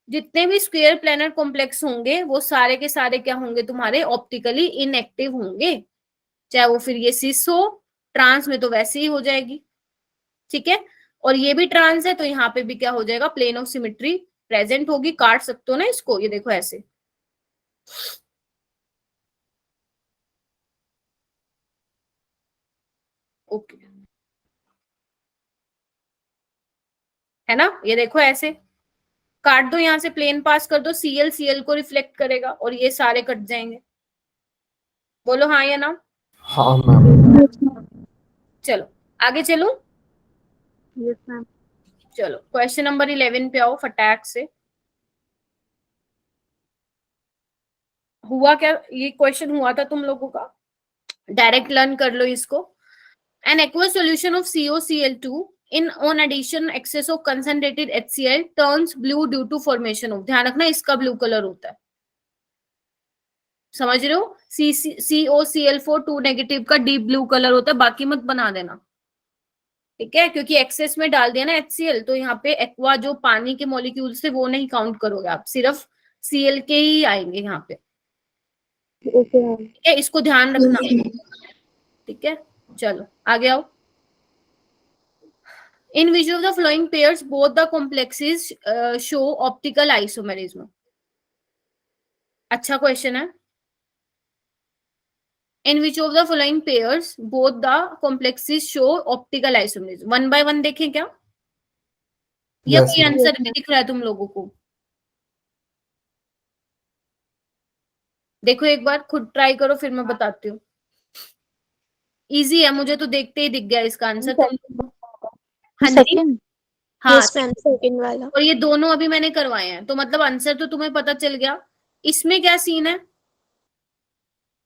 जितने भी स्क्वायर प्लेनर कॉम्प्लेक्स होंगे वो सारे के सारे क्या होंगे तुम्हारे? ऑप्टिकली इनएक्टिव होंगे। चाहे वो फिर ये सिस हो, ट्रांस में तो वैसे ही हो जाएगी, ठीक है। और ये भी ट्रांस है तो यहाँ पे भी क्या हो जाएगा? प्लेन ऑफ सिमेट्री प्रेजेंट होगी। काट सकते हो ना इसको, ये देखो ऐसे, ओके, है ना? ये देखो ऐसे काट दो, यहाँ से प्लेन पास कर दो, सीएल सीएल को रिफ्लेक्ट करेगा और ये सारे कट जाएंगे। बोलो हाँ या ना? हाँ मैम। चलो आगे चलो। Yes, ma'am. चलो क्वेश्चन नंबर 11 पे आओ फटाक से। हुआ क्या? ये क्वेश्चन हुआ था तुम लोगों का, डायरेक्ट लर्न कर लो इसको। An aqueous solution of COCl2 in on addition excess of concentrated HCl turns blue due to formation of, ध्यान रखना इसका ब्लू कलर होता है, समझ रहे हो? COCl4 2 नेगेटिव का डीप ब्लू कलर होता है, बाकी मत बना देना, ठीक है, क्योंकि एक्सेस में डाल दिया ना HCl, तो यहाँ पे एक्वा जो पानी के मॉलिक्यूल्स थे वो नहीं काउंट करोगे आप, सिर्फ Cl के ही आएंगे यहाँ पे, Okay, ma'am. ठीक है, इसको ध्यान रखना, ठीक है। चलो आगे आओ। In which of the following pairs both the complexes show optical isomerism? अच्छा क्वेश्चन है। In which of the following pairs both the complexes show optical isomerism? One by one देखें क्या, या Yes, कोई ma'am. आंसर भी दिख रहा है तुम लोगों को? देखो एक बार खुद ट्राई करो, फिर मैं बताती हूँ। इजी है, मुझे तो देखते ही दिख गया इसका आंसर। तुम हाँ जी, Second. हाँ, यस मैम, सेकंड वाला। और ये दोनों अभी मैंने करवाए हैं, तो मतलब आंसर तो तुम्हें पता चल गया। इसमें क्या सीन है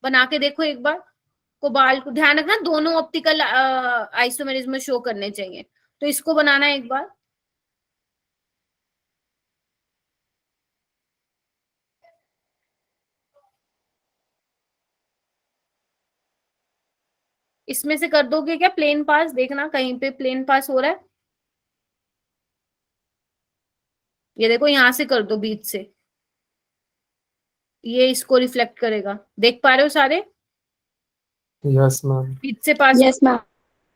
बना के देखो एक बार। कोबाल्ट को ध्यान रखना, दोनों ऑप्टिकल आइसोमेरिज्म शो करने चाहिए, तो इसको बनाना एक बार। इसमें से कर दोगे क्या प्लेन पास? देखना कहीं पे प्लेन पास हो रहा है, ये देखो यहां से कर दो बीच से, ये इसको रिफ्लेक्ट करेगा, देख पा रहे हो सारे? Yes, ma'am. बीच से पास, यस मैम।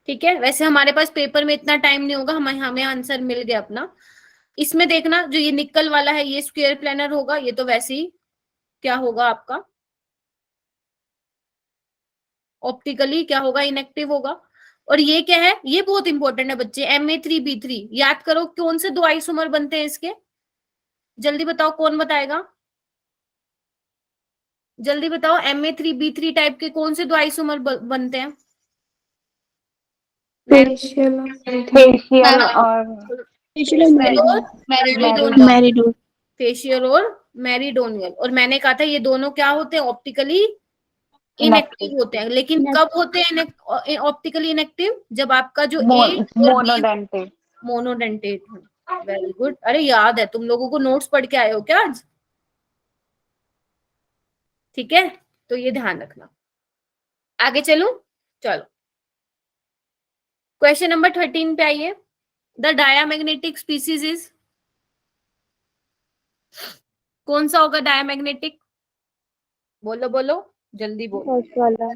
ठीक है। वैसे हमारे पास पेपर में इतना टाइम नहीं होगा, हमें आंसर मिल गया अपना। इसमें देखना जो ये निकल वाला है ये स्क्वायर प्लेनर होगा, ये तो वैसे ही क्या होगा आपका? ऑप्टिकली क्या होगा? इनएक्टिव होगा। और ये क्या है? ये बहुत इंपॉर्टेंट है बच्चे, Ma3B3। याद करो कौन से दो आइसोमर बनते हैं इसके, जल्दी बताओ, कौन बताएगा? जल्दी बताओ, Ma3B3 टाइप के कौन से दो आइसोमर बनते हैं? Facial और मेरिडोनियल, फेशियल और मेरिडोनियल। और मैंने कहा था ये दोनों क्या होते हैं? ऑप्टिकली इनएक्टिव होते हैं। लेकिन कब होते हैं ऑप्टिकली इनएक्टिव? जब आपका जो मोनोडेंटेट हो। वेरी गुड, अरे याद है तुम लोगों को, नोट्स पढ़ के आए हो क्या आज? ठीक है, तो ये ध्यान रखना। आगे चलूं? चलो क्वेश्चन नंबर 13 पे आइए। द डायामैग्नेटिक स्पीसीज इज, कौन सा होगा डायामैग्नेटिक? बोलो बोलो, जल्दी बोलो। फर्स्ट वाला।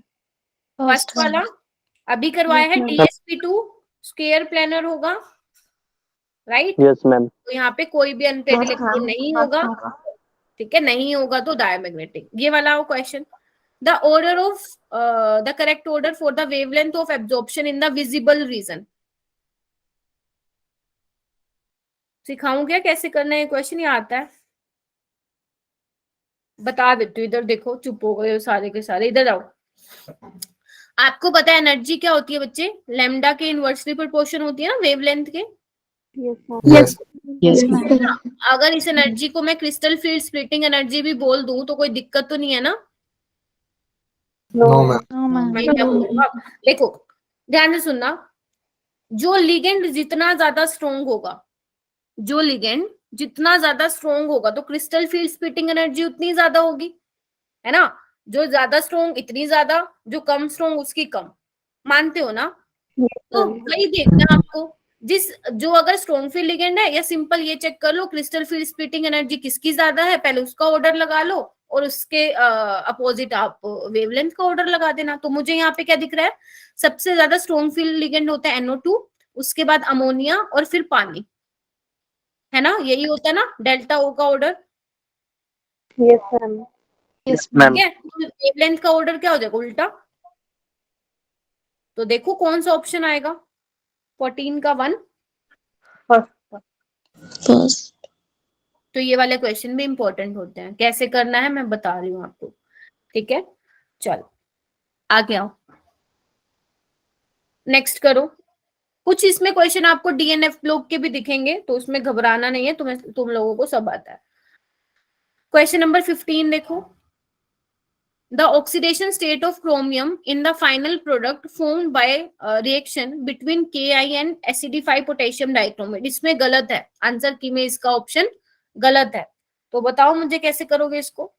फर्स्ट वाला अभी करवाया है, DSP2 स्क्वायर प्लेनर होगा, राइट? Yes ma'am. तो यहाँ पे कोई भी अनपेड इलेक्ट्रॉन नहीं होगा, ठीक है, नहीं होगा तो डायामैग्नेटिक। ये वाला हो question. The order of the correct order for the wavelength of absorption in the visible region, सिखाऊं क्या कैसे करना है? क्वेश्चन ये आता है, बता देती हूँ। इधर देखो, चुप हो गए सारे के सारे, इधर आओ। आपको पता है एनर्जी क्या होती है बच्चे? लैम्डा के इनवर्सली प्रोपोर्शन होती है ना वेवलेंथ के। Yes, ma'am. Yes. यस अगर इस एनर्जी को मैं क्रिस्टल फील्ड स्प्लिटिंग एनर्जी भी बोल दूं तो कोई दिक्कत तो नहीं है ना? No, ma'am. No, ma'am. मैं क्या बोलूंगा? देखो ध्यान से सुनना, जो लिगेंड जितना ज्यादा स्ट्रोंग होगा, जो लिगेंड जितना ज्यादा स्ट्रोंग होगा तो क्रिस्टल फील्ड स्प्लिटिंग एनर्जी उतनी ज्यादा होगी, है ना? जो ज्यादा स्ट्रोंग इतनी ज्यादा, जो कम स्ट्रोंग उसकी कम। मानते हो ना? Yes, तो ma'am. वही देखना है आपको, जो अगर स्ट्रोंग फील्ड लिगेंड है, या सिंपल ये चेक कर लो क्रिस्टल फील्ड स्प्लिटिंग एनर्जी किसकी ज्यादा है, पहले उसका ऑर्डर लगा लो और उसके अपोजिट आप वेवलेंथ का ऑर्डर लगा देना। तो मुझे यहाँ पे क्या दिख रहा है, सबसे ज्यादा स्ट्रोंग फील्ड लिगेंड होता है NO2, उसके बाद अमोनिया और फिर पानी, है ना? यही होता है ना डेल्टा O का ऑर्डर, Yes, ma'am. Yes, ठीक ma'am. है? तो वेवलेंथ का ऑर्डर क्या हो जाएगा, उल्टा। तो देखो कौन सा ऑप्शन आएगा, 14 का 1। First. तो ये वाले क्वेश्चन भी इंपॉर्टेंट होते हैं, कैसे करना है मैं बता रही हूँ आपको, ठीक है? चलो आगे आओ, नेक्स्ट करो। कुछ इसमें क्वेश्चन आपको DNF ब्लॉक के भी दिखेंगे, तो उसमें घबराना नहीं है, तुम लोगों को सब आता है। क्वेश्चन नंबर 15 देखो, the oxidation state of chromium in the final product formed by reaction between Ki and acidify potassium dichromate। इसमें गलत है आंसर की में, इसका ऑप्शन गलत है। तो बताओ मुझे कैसे करोगे इसको?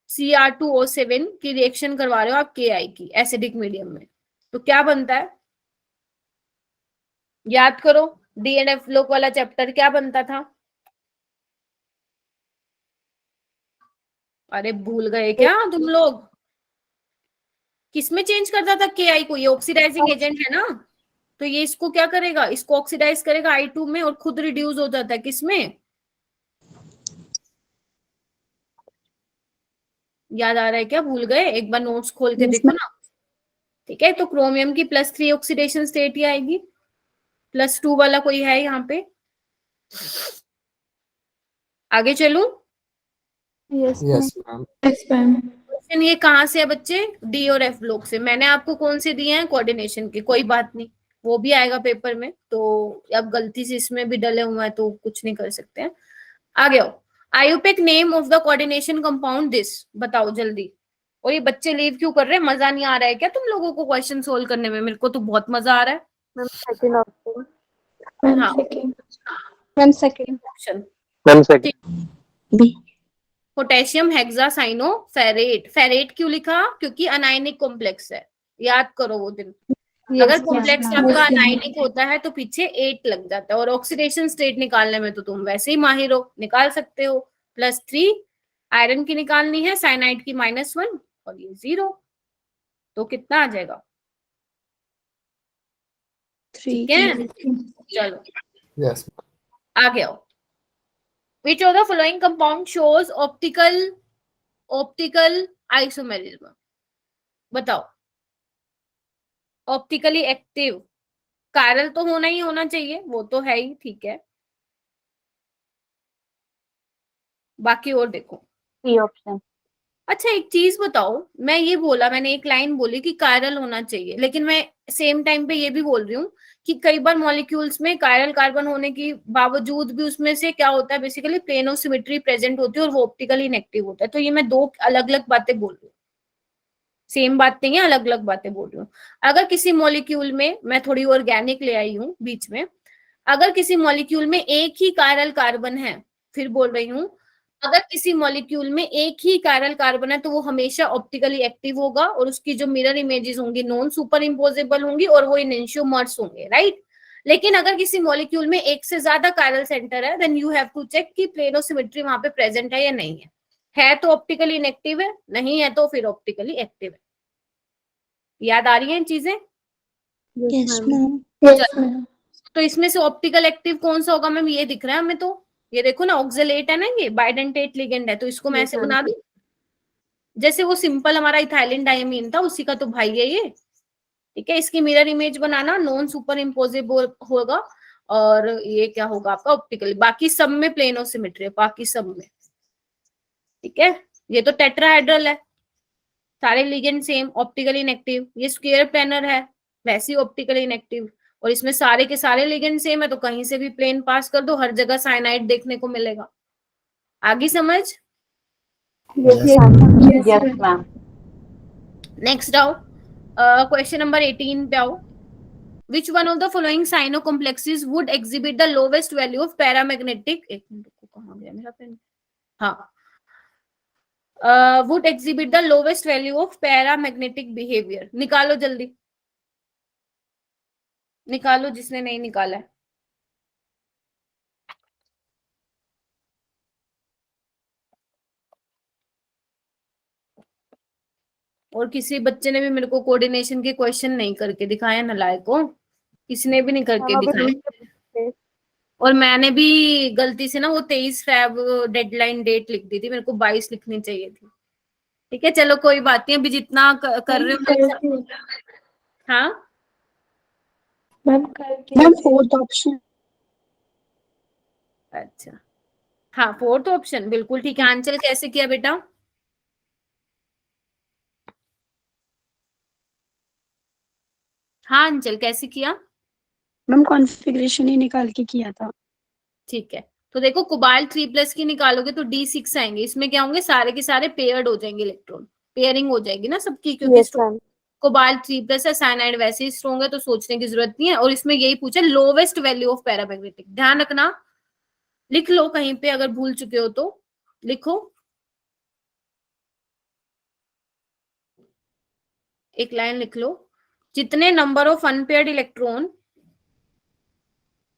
Cr2O7 की रिएक्शन करवा रहे हो आप Ki की एसिडिक मीडियम में, तो क्या बनता है? याद करो, DNF ब्लॉक वाला चैप्टर क्या बनता था? अरे भूल गए क्या तुम लोग? किसमें चेंज करता था Ki को? ये ऑक्सीडाइजिंग एजेंट है ना, तो ये इसको क्या करेगा, इसको ऑक्सीडाइज करेगा I2 में और खुद रिड्यूस हो जाता है किसमें? याद आ रहा है क्या? भूल गए? एक बार नोट्स खोल के देखो ना, ठीक है? तो क्रोमियम की +3 ऑक्सीडेशन स्टेट ही आएगी, +2 वाला कोई है यहाँ पे? आगे चलूं? Yes, Yes, ma'am. ma'am. Yes, ma'am. Question ये कहाँ से है बच्चे? D और F ब्लॉक से। मैंने आपको कौन से दिए हैं? कोऑर्डिनेशन के। कोई बात नहीं, वो भी आएगा पेपर में, तो अब गलती से इसमें भी डले हुए हैं तो कुछ नहीं कर सकते हैं। आगे आओ, IUPAC name of the coordination compound this, बताओ जल्दी। और ये बच्चे लीव क्यों कर रहे हैं? मजा नहीं आ रहा है क्या तुम लोगों को क्वेश्चन सोल्व करने में? मेरे को तो बहुत मजा आ रहा है। Ma'am, second option. Ma'am, हाँ, second. Ma'am, second. Option Ma'am, second. B. Potassium hexacyanoferrate. Ferrate क्यों लिखा? क्योंकि अनायनिक कॉम्प्लेक्स है, याद करो वो दिन। अगर Yes, कॉम्प्लेक्स ma'am. आपका अनायनिक होता है तो पीछे 8 लग जाता है, और ऑक्सीडेशन स्टेट निकालने में तो तुम वैसे ही माहिर हो, निकाल सकते हो। +3 आयरन की निकालनी है, साइनाइड की -1 और ये 0, तो कितना आ जाएगा? 3. ठीक है, चलो Yes. आगे आओ। Which of the following compound shows optical isomerism? बताओ। ऑप्टिकली एक्टिव, कायरल तो होना ही होना चाहिए, वो तो है ही, ठीक है। बाकी और देखो। C option. अच्छा एक चीज बताओ, मैं ये बोला, मैंने एक लाइन बोली कि कायरल होना चाहिए, लेकिन मैं सेम टाइम पे ये भी बोल रही हूँ कि कई बार मॉलिक्यूल्स में कायरल कार्बन होने के बावजूद भी उसमें से क्या होता है, बेसिकली प्लेनो सिमेट्री प्रेजेंट होती है और वो ऑप्टिकली इनएक्टिव होता है। तो ये मैं दो अलग अलग बातें बोल रही हूँ, सेम बात नहीं है, अलग अलग बातें बोल रही हूँ। अगर किसी मॉलिक्यूल में, मैं थोड़ी ऑर्गेनिक ले आई हूँ बीच में, अगर किसी मॉलिक्यूल में एक ही कायरल कार्बन है, फिर बोल रही हूँ, अगर किसी मॉलिक्यूल में एक ही कायरल कार्बन है तो वो हमेशा ऑप्टिकली एक्टिव होगा और उसकी जो मिरर इमेजेस होंगी नॉन सुपर इम्पोजेबल होंगी और वो इनेंशियोमर्स होंगे, राइट? लेकिन अगर किसी मॉलिक्यूल में एक से ज्यादा कायरल सेंटर है, then you have to check कि प्लेनो सिमेट्री वहां पे प्रेजेंट है या नहीं है तो ऑप्टिकली इनएक्टिव है, नहीं है तो फिर ऑप्टिकली एक्टिव है। याद आ रही है चीजें? Yes, ma'am. Yes, ma'am. तो इसमें से ऑप्टिकल एक्टिव कौन सा होगा मैम? ये दिख रहा है हमें, तो ये देखो ना, ऑक्सलेट है ना, ये बाइडेंटेट लिगेंड है, तो इसको मैं ऐसे बना दूं, जैसे वो सिंपल हमारा इथाइलिन डायमीन था उसी का तो भाई है ये, ठीक है? इसकी मिरर इमेज बनाना, नॉन सुपर इम्पोजेबल होगा, और ये क्या होगा आपका ऑप्टिकली, बाकी सब में प्लेनो सिमेट्री, बाकी सब में, ठीक है? ये तो टेट्राहेड्रल है, सारे लिगेंड सेम, ऑप्टिकली इनएक्टिव। ये स्क्वायर प्लेनर है, वैसे ही ऑप्टिकली इनएक्टिव, और इसमें सारे के सारे लिगेंड सेम है, तो कहीं से भी प्लेन पास कर दो, हर जगह साइनाइड देखने को मिलेगा। आगे समझ? Yes, ma'am. Yes, ma'am. Next आओ, क्वेश्चन नंबर 18 पे आओ. Which one of the following cyano complexes would exhibit the lowest value of paramagnetic? एक मिनट को, कहाँ गया मेरा पेन? हाँ, would exhibit the lowest value of paramagnetic behavior. निकालो जल्दी, निकालो जिसने नहीं निकाला है. और किसी बच्चे ने भी मेरे को कोऑर्डिनेशन के क्वेश्चन नहीं करके दिखाया, नालायक को, किसी ने भी नहीं करके दिखाया. और मैंने भी गलती से ना वो 23 फैब डेडलाइन डेट लिख दी थी, मेरे को 22 लिखनी चाहिए थी. ठीक है, चलो कोई बात नहीं, अभी जितना कर रहे हो. हाँ मैम फोर्थ ऑप्शन. अच्छा, हाँ फोर्थ ऑप्शन बिल्कुल ठीक है. आंचल कैसे किया बेटा? हाँ अंचल कैसे किया? मैम कॉन्फ़िगरेशन ही निकाल के किया था. ठीक है, तो देखो कोबाल्ट 3+ की निकालोगे तो D6 आएंगे. इसमें क्या होंगे, सारे के सारे पेयर्ड हो जाएंगे इलेक्ट्रॉन, पेयरिंग हो जाएगी ना सबकी, क्योंकि कोबाल्ट 3+ है, साइनाइड वैसे ही स्ट्रॉन्ग है, तो सोचने की जरूरत नहीं है. और इसमें यही पूछा लोवेस्ट वैल्यू ऑफ पैरामैग्नेटिक. ध्यान रखना, लिख लो कहीं पे, अगर भूल चुके हो तो लिखो, एक लाइन लिख लो. जितने नंबर ऑफ अनपेयर्ड इलेक्ट्रॉन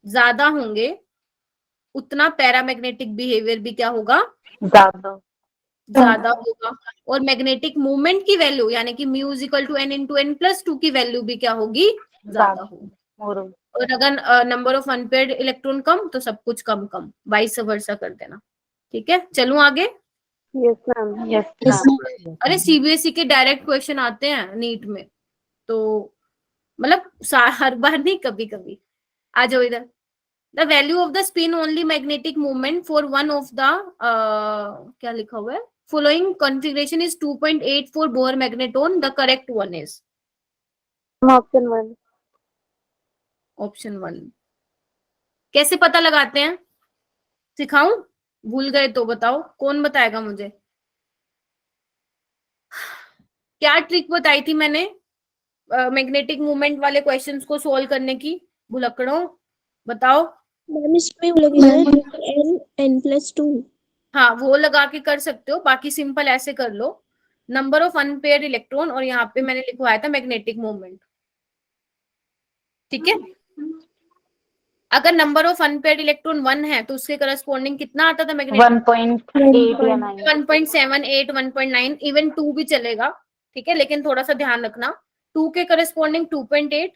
ज्यादा होंगे उतना पैरामैग्नेटिक बिहेवियर भी क्या होगा, ज्यादा होगा. और मैग्नेटिक मूवमेंट की वैल्यू यानी कि mu equal to n into n+2 की वैल्यू भी क्या होगी, ज्यादा होगी. और अगर नंबर ऑफ अनपेयर्ड इलेक्ट्रॉन कम तो सब कुछ कम कम, वाइस वर्सा कर देना. ठीक है, चलूं आगे. Yes ma'am. अरे सीबीएसई के डायरेक्ट क्वेश्चन आते हैं नीट में, तो मतलब हर बार नहीं, कभी कभी. आ जाओ इधर. The value of the spin only magnetic movement for one of the क्या लिखा हुआ है, following configuration is 2.84 Bohr magneton. The correct one is option 1. कैसे पता लगाते हैं, सिखाऊं? भूल गए तो बताओ, कौन बताएगा मुझे? क्या ट्रिक बताई थी मैंने मैग्नेटिक मूवमेंट वाले क्वेश्चंस को सोल्व करने की? भुलक्कड़ों बताओ. मैम इसमें वो लगे हैं n+2. हाँ वो लगा के कर सकते हो, बाकी सिंपल ऐसे कर लो, नंबर ऑफ अनपेयर्ड इलेक्ट्रॉन, और यहाँ पे मैंने लिखवाया था मैग्नेटिक मूवमेंट. ठीक है, अगर नंबर ऑफ अनपेयर्ड इलेक्ट्रॉन 1 है तो उसके करस्पॉन्डिंग कितना आता था मैग्नेटिक? 1.8 या 9. 1.78, 1.9, इवन 2 भी चलेगा. ठीक है, लेकिन थोड़ा सा ध्यान रखना, 2 के करस्पॉन्डिंग 2.8,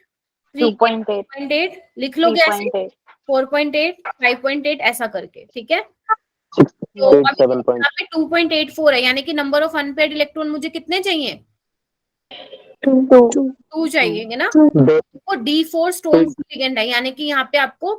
3.8 लिख लोगे ऐसे, 4.8, 5.8 ऐसा करके. ठीक है, तो अभी यहाँ पे 2.84 है, यानी कि नंबर ऑफ अनपेयर्ड इलेक्ट्रॉन मुझे कितने चाहिए? 2 चाहिए ना. वो D4 स्ट्रॉन्ग लिगेंड है, यानी कि यहाँ पे आपको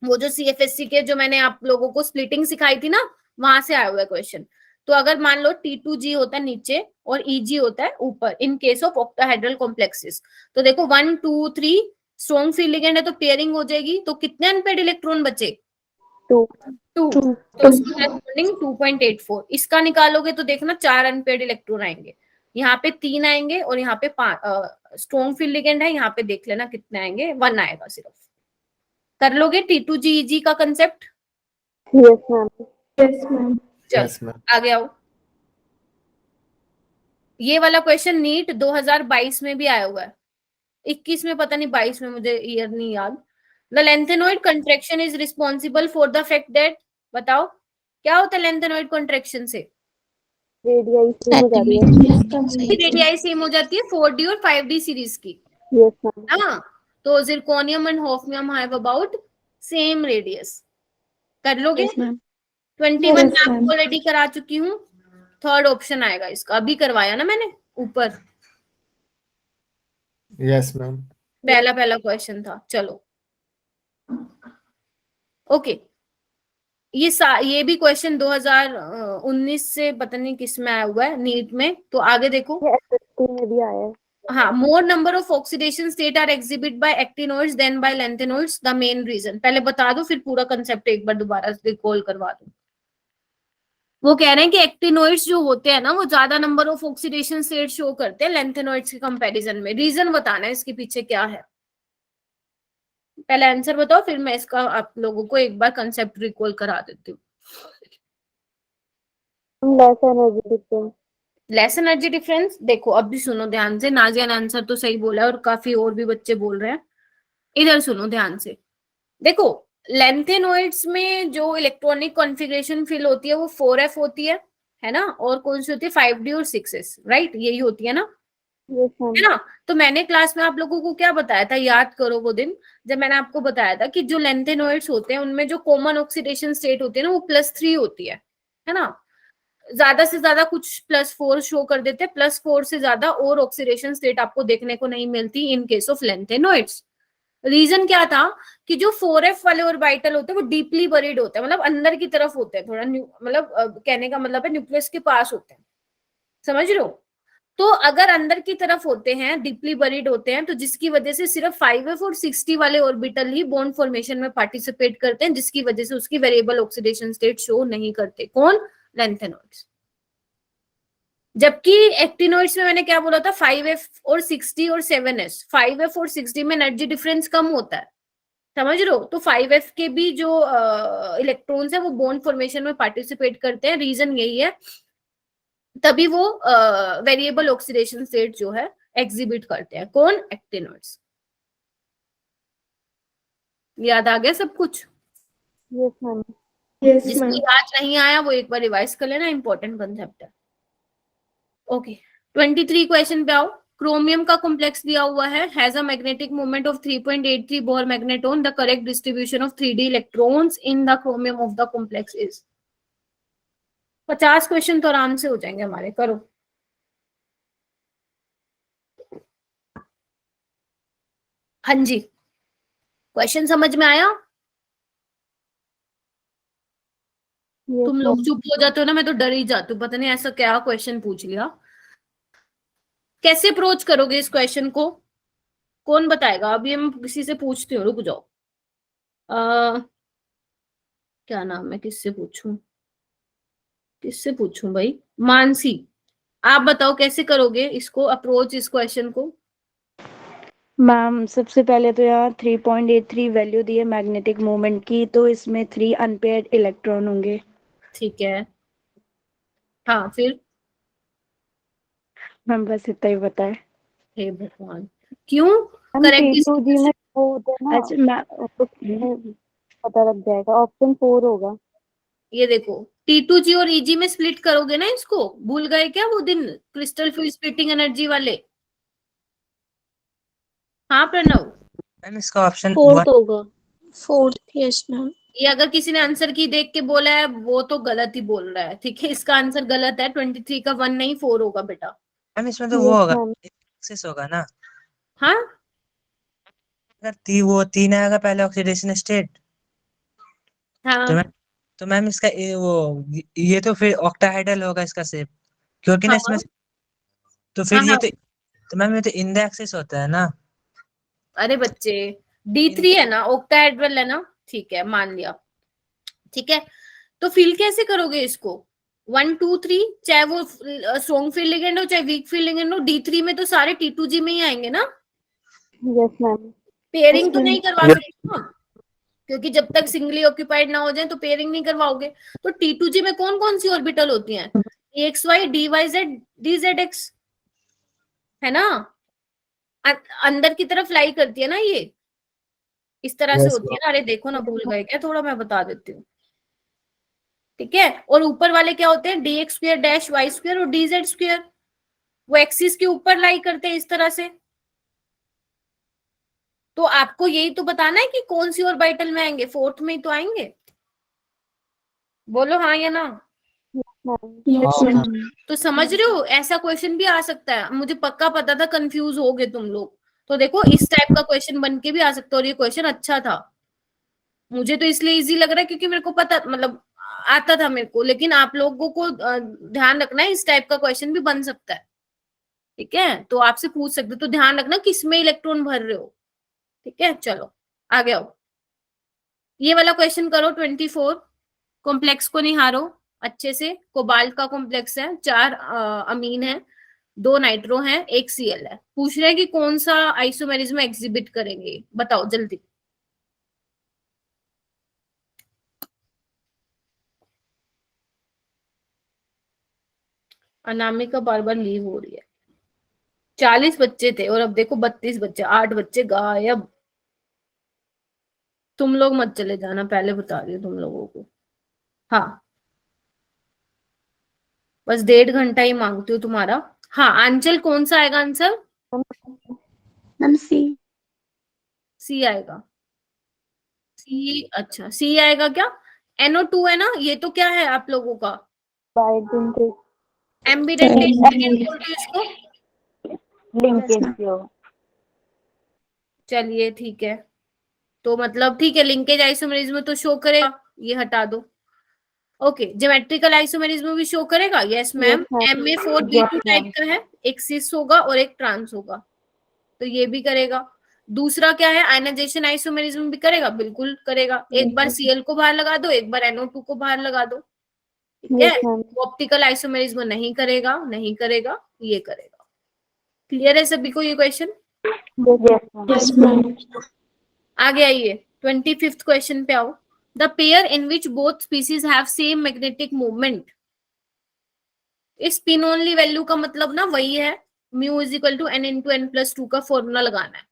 वो जो CFSC के जो मैंने आप लोगों को स्प्लिटिंग सिखाई थी ना, वहां से आया हुआ है क्वेश्चन. तो अगर मान लो T2G होता है नीचे और EG होता है ऊपर इन केस ऑफ ऑक्टाहेड्रल कॉम्प्लेक्सेस, तो देखो 1 2 3 स्ट्रॉन्ग फील्ड लिगेंड है तो पेयरिंग हो जाएगी. तो कितने अनपेयर्ड इलेक्ट्रॉन बचे? 2. तो उसकी करस्पॉन्डिंग 2.84. इसका निकालोगे तो देखना 4 अनपेयर्ड इलेक्ट्रॉन आएंगे, यहाँ पे 3 आएंगे, और यहाँ पे 5 स्ट्रॉन्ग फील्ड लिगेंड है, यहाँ पे देख लेना कितने आएंगे, 1 आएगा सिर्फ. कर लोगे T2G EG का कंसेप्ट? Yes ma'am. चलो आगे आओ. ये वाला क्वेश्चन नीट 2022 में भी आया हुआ है, 21 में पता नहीं, 22 में मुझे ईयर नहीं याद. The lanthanoid contraction is responsible for the fact that, बताओ क्या होता है लेंथेनॉइड कंट्रैक्शन से? रेडियाई सेम हो जाती है 4D और 5D सीरीज की. हाँ, तो zirconium and hafnium have about same radius. कर लोगे? 21 मैं आपको ऑलरेडी करा चुकी हूँ. थर्ड ऑप्शन आएगा इसका, अभी करवाया ना मैंने ऊपर. Yes ma'am. पहला क्वेश्चन था. चलो ओके, ये भी क्वेश्चन 2019 से पता नहीं किस में आया हुआ है नीट में. तो आगे देखो, में भी आया है. हाँ, more number of oxidation state are exhibit by actinoids than by lanthanoids, the main reason. पहले बता दो फिर पूरा कंसेप्ट एक बार दोबारा रिकॉल करवा दो. वो कह रहे हैं कि एक्टिनोइड्स जो होते हैं ना वो ज्यादा number of oxidation state show करते हैं लेंथेनोइड्स के कंपैरिजन में। रीजन बताना है इसके पीछे क्या है। पहले आंसर बताओ, फिर मैं इसका आप लोगों को एक बार कंसेप्ट रिकॉल करा देती हूँ। Less energy difference. Less energy difference, देखो अब भी सुनो ध्यान से। नाजिया ने आंसर तो सही बोला है और काफी और भी बच्चे बोल रहे हैं। इधर सुनो ध्यान से। देखो लेंथेनोइड्स में जो इलेक्ट्रॉनिक कॉन्फ़िगरेशन फिल होती है वो 4f होती है ना, और कौन सी होती है 5d और 6s, राइट, यही होती है ना, यस मैम। है ना। तो मैंने क्लास में आप लोगों को क्या बताया था, याद करो वो दिन जब मैंने आपको बताया था कि जो लेंथेनोइड्स होते हैं उनमें जो कॉमन ऑक्सीडेशन स्टेट होती है ना वो +3 होती है ना। ज्यादा से ज्यादा कुछ +4 शो कर देते हैं, +4 से ज्यादा और ऑक्सीडेशन स्टेट आपको देखने को नहीं मिलती in case of lanthanoids. Reason क्या था कि जो 4f वाले ऑर्बिटल होते हैं वो डीपली बरीड होते हैं, मतलब अंदर की तरफ होते हैं, थोड़ा मतलब कहने का मतलब है न्यूक्लियस के पास होते हैं, समझ रहे हो। तो अगर अंदर की तरफ होते हैं, डीपली बरीड होते हैं, तो जिसकी वजह से सिर्फ 5f और 6d वाले ऑर्बिटल ही बॉन्ड फॉर्मेशन में पार्टिसिपेट करते हैं, जिसकी वजह से उसकी वेरिएबल ऑक्सीडेशन स्टेट शो नहीं करते। कौन? लेंथेनोइड्स। जबकि एक्टिनोइड्स में मैंने क्या बोला था, 5f और 6d और 7s, 5f और 6d में एनर्जी डिफरेंस कम होता है, समझ रहे हो। तो 5f के भी जो इलेक्ट्रॉन्स है वो बॉन्ड फॉर्मेशन में पार्टिसिपेट करते हैं, रीजन यही है, तभी वो वेरिएबल ऑक्सीडेशन स्टेट जो है एग्जिबिट करते हैं। कौन? एक्टिनोइड्स। याद आ गया सब कुछ? Yes ma'am. Yes, जिसको ma'am. याद नहीं आया वो एक बार रिवाइज कर लेना, इंपॉर्टेंट कंसेप्ट है। ओके 23 क्वेश्चन पे आओ। क्रोमियम का कॉम्प्लेक्स दिया हुआ है, has a magnetic moment of 3.83 bore magneton, the correct distribution of 3d electrons in the chromium of the complex is. 50 question तो आराम से हो जाएंगे हमारे, करो। हाँ जी, क्वेश्चन समझ में आया? तुम लोग चुप हो जाते हो ना, मैं तो डर ही जाती हूँ, पता नहीं ऐसा क्या क्वेश्चन पूछ लिया। कैसे अप्रोच करोगे इस क्वेश्चन को, कौन बताएगा? अभी हम किसी से पूछते हो, रुक जाओ। क्या नाम है, किससे पूछूं, किससे पूछूं भाई? मानसी, आप बताओ कैसे करोगे इसको अप्रोच, इस क्वेश्चन को। मैम सबसे पहले तो यहाँ 3.83 वैल्यू दी है मैग्नेटिक मोमेंट की, तो इसमें 3 अनपेयर्ड इलेक्ट्रॉन होंगे। ठीक है, हाँ फिर? मैम बस इतना ही पता है। हे भगवान, क्यों? हम करेक्ट T2G में वो होता है ना, अच्छा मैम उसमें पता लग जाएगा। ऑप्शन 4 होगा। ये देखो T2G और EG में स्प्लिट करोगे ना इसको, भूल गए क्या वो दिन क्रिस्टल फ्यूज स्प्लिटिंग एनर्जी वाले? हाँ प्रणव, मैम इसका ऑप्शन Fourth होगा. Fourth, yes, ma'am. ये अगर किसी ने आंसर की देख के बोला है वो तो गलत ही बोल रहा है, ठीक है। इसका आंसर गलत है, 23 का 1 नहीं 4 होगा बेटा। मैम इसमें तो वो यस होगा, मैम। एक्सेस होगा ना। हाँ अगर वो 3 आएगा पहले ऑक्सीडेशन स्टेट, तो हाँ मैम इसका ये तो फिर ऑक्टाहाइड्रल होगा इसका शेप, क्योंकि ना इसमें हाँ तो हाँ फिर ये हाँ। तो मैम ये तो इन द एक्सेस होता है ना। अरे बच्चे D3 है ना, ऑक्टाहेड्रल है ना, ठीक है मान लिया, ठीक है। तो फिल कैसे करोगे इसको? 1 2 3, चाहे वो स्ट्रॉन्ग फील्ड लिगेंड हो चाहे वीक फील्ड लिगेंड हो, D3 में तो सारे T2G में ही आएंगे ना। Yes ma'am. पेयरिंग तो नहीं करवा सकते ना, क्योंकि जब तक सिंगली ऑक्यूपाइड ना हो जाए तो पेयरिंग नहीं करवाओगे। तो T2G में कौन कौन सी ऑर्बिटल होती हैं? DXY, DYZ, DZX, है ना। अंदर की तरफ लाई करती है ना ये, इस तरह से Yes, होती है ना। अरे देखो ना, भूल गए क्या? थोड़ा मैं बता देती हूँ, ठीक है। और ऊपर वाले क्या होते हैं? DX square dash Y square और DZ स्क्वायर, वो एक्सिस के ऊपर लाई करते हैं इस तरह से। तो आपको यही तो बताना है कि कौन सी ऑर्बिटल में आएंगे, फोर्थ में ही तो आएंगे। बोलो हाँ या ना। Yes ma'am. तो समझ रहे हो, ऐसा क्वेश्चन भी आ सकता है। मुझे पक्का पता था कंफ्यूज हो गए तुम लोग, तो देखो इस टाइप का क्वेश्चन बन के भी आ सकता है। और ये क्वेश्चन अच्छा था, मुझे तो इसलिए इजी लग रहा है क्योंकि मेरे को पता, मतलब आता था मेरे को। लेकिन आप लोगों को ध्यान रखना है, इस टाइप का क्वेश्चन भी बन सकता है, ठीक है। तो आपसे पूछ सकते, तो ध्यान रखना किसमें इलेक्ट्रॉन भर रहे हो, ठीक है। चलो आगे आओ, ये वाला क्वेश्चन करो 24। कॉम्प्लेक्स को निहारो, अच्छे से। कोबाल्ट का कॉम्प्लेक्स है, 4 अमीन है, 2 नाइट्रो है, 1 Cl है। पूछ रहे हैं कि कौन सा आइसोमेरिज्म एग्जिबिट करेंगे, बताओ जल्दी। अनामिका बार बार लीव हो रही है। 40 बच्चे थे और अब देखो 32 बच्चे, 8 बच्चे गायब। तुम लोग मत चले जाना, पहले बता रही हूँ तुम लोगों को। हाँ, बस 1.5 घंटा ही मांगती हूँ तुम्हारा। हाँ आंचल, कौन सा आएगा आंसर? मैम सी। सी आएगा। सी, अच्छा सी आएगा क्या? NO2 है ना, ये तो क्या है आप लोगों का? बाइडेंटिक एम्बिडेंटेशन बोलते हैं इसको। Linkage flow. चलिए ठीक है, तो मतलब ठीक है, लिंकेज आइसोमेरिज्म तो शो करेगा, ये हटा दो। ओके, ज्योमेट्रिकल आइसोमेरिज्म भी शो करेगा, यस मैम। Ma4B2 टाइप का है, एक सिस होगा और एक ट्रांस होगा, तो ये भी करेगा। दूसरा क्या है, आयनाइजेशन आइसोमेरिज्म भी करेगा, बिल्कुल करेगा। एक बार Cl को बाहर लगा दो, एक बार NO2 को बाहर लगा दो, ठीक है। ऑप्टिकल आइसोमेरिज्म नहीं करेगा, नहीं करेगा, ये करेगा। क्लियर है सभी को ये क्वेश्चन? Yes ma'am. आगे आइए, 25th क्वेश्चन पे आओ। The pair in which both species have same magnetic movement. इस स्पिन ओनली वैल्यू का मतलब ना वही है, mu is equal to n into n plus 2 का फॉर्मूला लगाना है।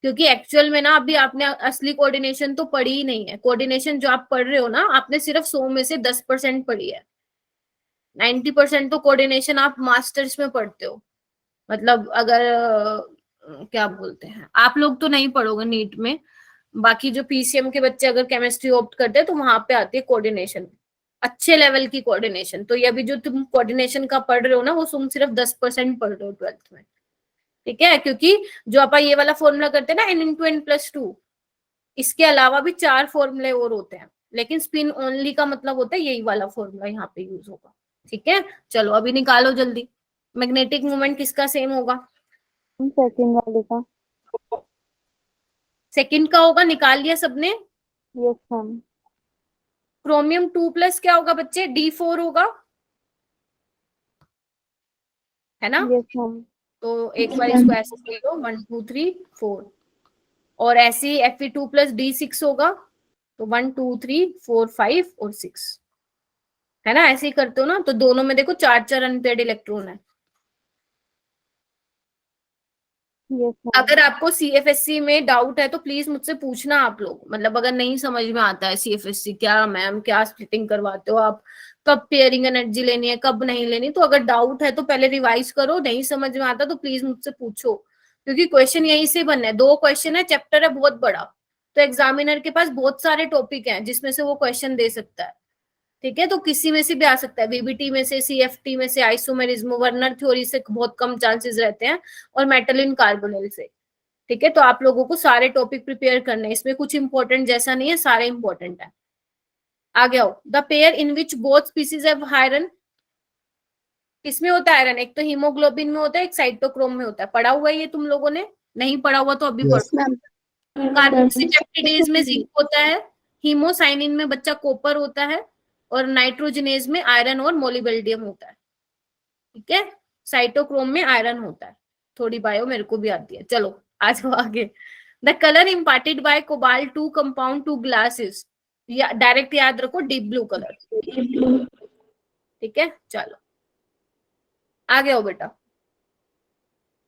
क्योंकि एक्चुअल में ना अभी आपने असली कोऑर्डिनेशन तो पढ़ी ही नहीं है। कोऑर्डिनेशन जो आप पढ़ रहे हो ना, आपने सिर्फ 100 में से 10% पढ़ी है। 90% तो कोऑर्डिनेशन आप मास्टर्स में पढ़ते हो। मतलब अगर क्या बोलते हैं, आप लोग तो नहीं पढ़ोगे नीट में, बाकी जो PCM के बच्चे अगर केमिस्ट्री ऑप्ट करते हैं तो वहां पे आती है कोऑर्डिनेशन, अच्छे लेवल की कोऑर्डिनेशन। तो ये अभी जो तुम कोऑर्डिनेशन का पढ़ रहे हो ना, वो तुम सिर्फ 10% पढ़ रहे हो 12th में, ठीक है। क्योंकि जो आप ये वाला फॉर्मूला करते हैं ना, n इंटू n प्लस 2, इसके अलावा भी 4 फॉर्मूले और होते हैं, लेकिन स्पिन ओनली का मतलब होता है यही वाला फॉर्मूला यहाँ पे यूज होगा, ठीक है। चलो अभी निकालो जल्दी, मैग्नेटिक मोमेंट किसका सेम होगा? सेकंड वाले का। सेकंड का होगा, निकाल लिया सबने? Yes ma'am. क्रोमियम 2 प्लस क्या होगा बच्चे? D4 होगा, है ना? Yes ma'am. तो एक बार इसको ऐसे कर दो, 1 2 3 4। और ऐसे ही Fe2 प्लस D6 होगा, तो 1 2 3 4 5 और 6, है ना? ऐसे ही करते हो ना, तो दोनों में देखो 4 अनपेयर्ड इलेक्ट्रॉन है। Yes ma'am. अगर आपको CFSC में डाउट है तो प्लीज मुझसे पूछना आप लोग, मतलब अगर नहीं समझ में आता है CFSC क्या मैम क्या स्प्लिटिंग करवाते हो आप, कब पेयरिंग एनर्जी लेनी है कब नहीं लेनी, तो अगर डाउट है तो पहले रिवाइज करो, नहीं समझ में आता तो प्लीज मुझसे पूछो। क्योंकि क्वेश्चन यहीं से बनना है, 2 क्वेश्चन है, चैप्टर है बहुत बड़ा, तो एग्जामिनर के पास बहुत सारे टॉपिक हैं जिसमें से वो क्वेश्चन दे सकता है, ठीक है। तो किसी में से भी आ सकता है, VBT में से, CFT में से, आइसोमेरिज्म, वर्नर थ्योरी से बहुत कम चांसेस रहते हैं, और मेटल इन कार्बोनिल से, ठीक है। तो आप लोगों को सारे टॉपिक प्रिपेयर करने हैं, इसमें कुछ इंपॉर्टेंट जैसा नहीं है, सारे इंपॉर्टेंट है। आगे आओ, the pair in which both species have iron. किसमें होता है आयरन? एक तो हीमोग्लोबिन में होता है, एक साइटोक्रोम में होता है। पढ़ा हुआ है ये तुम लोगों ने? नहीं पढ़ा हुआ तो अभी यस पढ़ो। मैम। कार्बोक्सीपेप्टिडेज में जिंक होता है, हीमोसाइनिन में बच्चा कॉपर होता है, और नाइट्रोजनेज में आयरन और मोलिबेल्डियम होता है, ठीक है। साइटोक्रोम में आयरन होता है। थोड़ी बायो मेरे को भी आती है। चलो आ जाओ आगे। The colour imparted by cobalt 2 compound to glasses, या डायरेक्ट याद रखो डीप ब्लू कलर, ठीक है। चलो आगे आओ बेटा,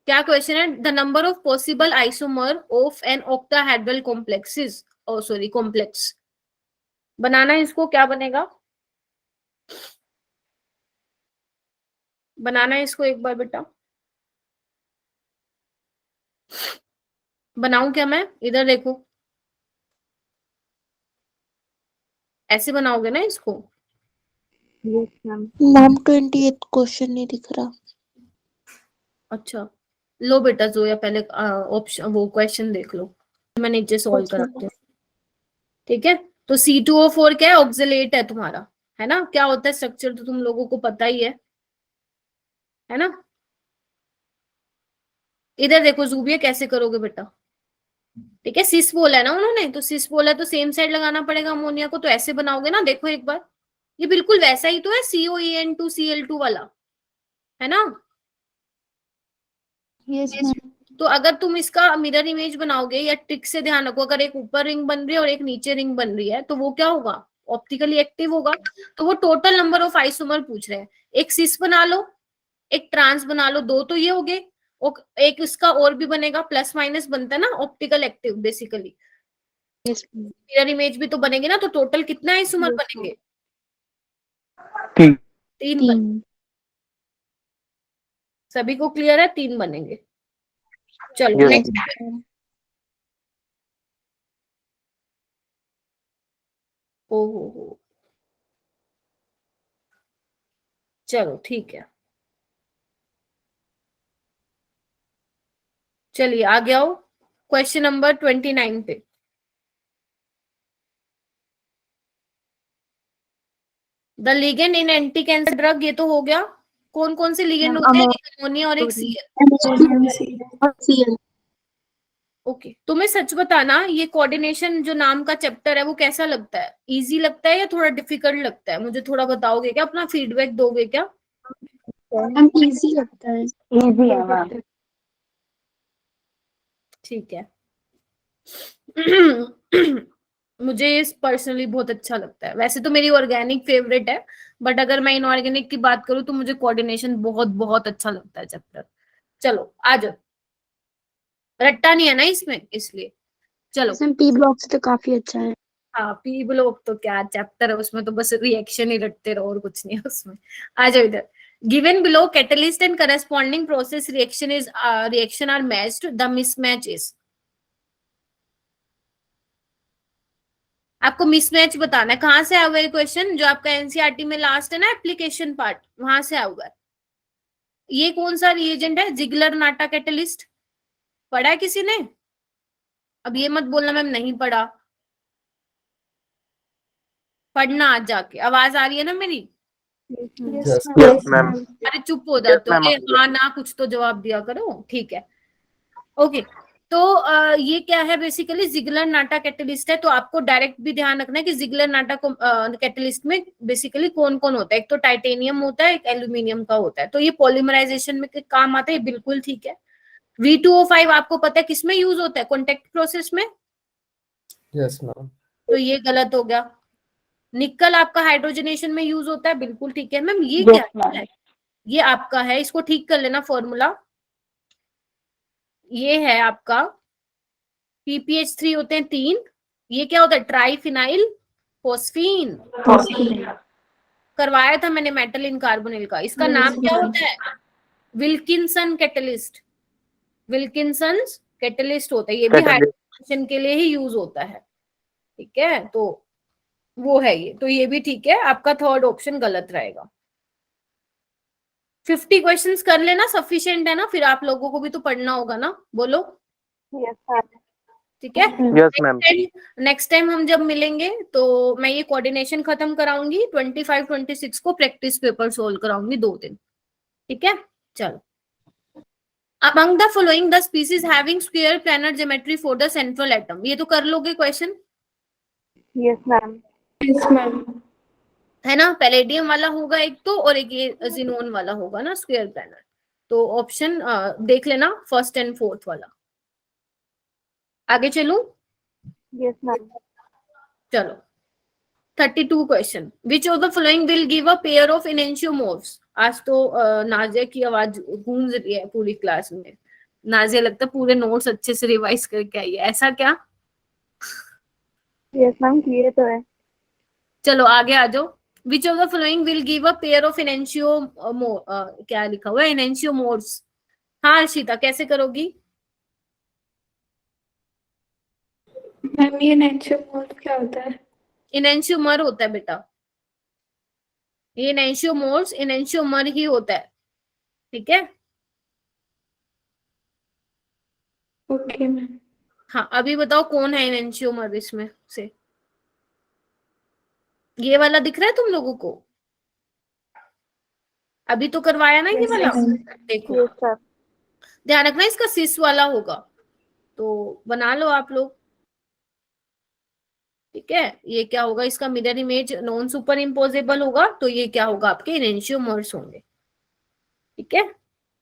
क्या क्वेश्चन है? The number of possible isomer of an octahedral complexes, oh sorry complex. बनाना है इसको, क्या बनेगा? बनाना है इसको एक बार बेटा, बनाऊं क्या मैं? इधर देखो, ऐसे बनाओगे ना इसको? Yes ma'am. मैम 28 क्वेश्चन नहीं दिख रहा। अच्छा लो बेटा जोया, पहले ऑप्शन वो क्वेश्चन देख लो, मैं नीचे सॉल्व कराती हूँ, ठीक है। तो C2O4 क्या है? ऑक्सलेट है तुम्हारा, है ना? क्या होता है स्ट्रक्चर तो तुम लोगों को पता ही है ना? इधर देखो जूबिया, कैसे करोगे बेटा? ठीक है, सिस बोला है ना उन्होंने, तो सिस बोला तो सेम साइड लगाना पड़ेगा अमोनिया को, तो ऐसे बनाओगे ना, देखो एक बार, ये बिल्कुल वैसा ही तो है COEN2Cl2 वाला, है ना? Yes ma'am. तो अगर तुम इसका मिरर इमेज बनाओगे, या ट्रिक से ध्यान रखो, अगर एक ऊपर रिंग बन रही है और एक नीचे रिंग बन रही है, तो वो क्या होगा? ऑप्टिकली एक्टिव होगा। तो वो टोटल नंबर ऑफ आइसोमर पूछ रहे हैं। एक सिस बना लो, एक ट्रांस बना लो, 2 तो ये हो गए, और एक इसका और भी बनेगा, प्लस माइनस बनता है ना optical active basically. Yes ma'am. Mirror image भी तो बनेगी ना, तो टोटल कितने आइसोमर बनेंगे? 3। 3 बन। 3। सभी को क्लियर है? 3 बनेंगे। चलो Yes. नेक्स्ट। ओ हो, चलो ठीक है, चलिए आगे आओ। क्वेश्चन नंबर 29 पे। The ligand in anti cancer drug, ये तो हो गया। कौन कौन से लिगेंड होते हैं? एक अमोनिया और एक Cl। ओके, तुम्हें सच बताना, ये कोऑर्डिनेशन जो नाम का चैप्टर है वो कैसा लगता है? इजी लगता है या थोड़ा डिफिकल्ट लगता है? मुझे थोड़ा बताओगे क्या? अपना फीडबैक दोगे क्या? मैम इजी लगता है। इजी है मैम। ठीक है। मुझे पर्सनली बहुत अच्छा लगता है। वैसे तो मेरी ऑर्गेनिक फेवरेट है, बट अगर मैं इनऑर्गेनिक की बात करूं तो मुझे कोऑर्डिनेशन बहुत बहुत अच्छा लगता है चैप्टर। चलो आ जाओ, रट्टा नहीं है ना इसमें, इसलिए चलो। मैम पी ब्लॉक से तो काफी अच्छा है। हाँ, पी ब्लॉक तो क्या चैप्टर है, उसमें तो बस रिएक्शन ही रटते रहो और कुछ नहीं है उसमें। आ जाओ इधर। Given below catalyst and corresponding process reaction are matched, the mismatch is. आपको मिसमैच बताना है। कहाँ से आया हुआ है क्वेश्चन? जो आपका एनसीईआरटी में लास्ट है ना एप्लीकेशन पार्ट, वहां से आया हुआ है। ये कौन सा रिएजेंट है? जिगलर नाटा कैटलिस्ट। पढ़ा है किसी ने? अब ये मत बोलना मैम नहीं पढ़ा, पढ़ना आज जाके। आवाज आ रही है ना मेरी? Yes ma'am. अरे चुप हो जाते हो, ma'am. हाँ ना कुछ तो जवाब दिया करो। ठीक है, ओके। तो ये क्या है? बेसिकली जिगलर नाटा कैटलिस्ट है। तो आपको डायरेक्ट भी ध्यान रखना है कि जिगलर नाटा कैटलिस्ट में बेसिकली कौन कौन होता है। एक तो टाइटेनियम होता है, एक एल्यूमिनियम का होता है। तो ये पॉलीमराइजेशन में काम आता है, बिल्कुल ठीक है। V2O5 आपको पता है किसमें यूज होता है? कॉन्टेक्ट प्रोसेस में। Yes ma'am. तो ये गलत हो गया। निकल आपका हाइड्रोजनेशन में यूज होता है, बिल्कुल ठीक है। मैम ये Yes, क्या ma'am. है? ये आपका है, इसको ठीक कर लेना फॉर्मूला। ये है आपका PPH3 होते हैं 3। ये क्या होता है? Triphenyl phosphine. करवाया था मैंने मेटल इन कार्बोनिल का। इसका नाम क्या होता है? Wilkinson catalyst. विल्किंसन कैटलिस्ट होता है। ये भी हाइड्रोजनेशन के लिए ही यूज होता है, ठीक है। तो वो है ये, तो ये भी ठीक है। आपका थर्ड ऑप्शन गलत रहेगा। 50 क्वेश्चंस कर लेना, सफिशिएंट है ना? फिर आप लोगों को भी तो पढ़ना होगा ना, बोलो। ठीक है। Yes ma'am. नेक्स्ट टाइम हम जब मिलेंगे तो मैं ये कोऑर्डिनेशन खत्म कराऊंगी। 25 26 को प्रैक्टिस पेपर सोल्व कराऊंगी 2 दिन, ठीक है। चलो, among the following the species having square planar geometry for the central atom, ये तो कर लोगे question, yes ma'am. Yes ma'am. है ना? पैलेडियम वाला होगा एक तो, और एक ये जिनोन वाला होगा ना स्क्वायर प्लैनर। तो ऑप्शन देख लेना, फर्स्ट एंड फोर्थ वाला। आगे चलूं? Yes ma'am. चलो 32 question. Which of the following will give a pair of enantiomorphs. आज तो नाजिया की आवाज गूंज रही है पूरी क्लास में। नाजिया लगता है पूरे नोट्स अच्छे से रिवाइज करके आई है, ऐसा क्या? यस मैम, क्लियर तो है। चलो आगे आ जाओ। Which of the following will give a pair of enantio क्या लिखा हुआ है? इनेंशियोमोर्फ्स। हाँ अर्शिता, कैसे करोगी? मैम ये नेंशियोमोर क्या होता है? इनेंशियोमर होता है बेटा, ये इनेंशियोमोर्स इनेंशियोमर ही होता है, ठीक है। Okay ma'am. हाँ अभी बताओ कौन है इनेंशियोमर इसमें से? ये वाला दिख रहा है तुम लोगों को? अभी तो करवाया ना ये वाला। देखो यस सर। ध्यान रखना, इसका सिस वाला होगा, तो बना लो आप लोग, ठीक है, ये क्या होगा, इसका mirror image non super imposable होगा, तो ये क्या होगा, आपके इनेंशियोमर्स होंगे। ठीक है,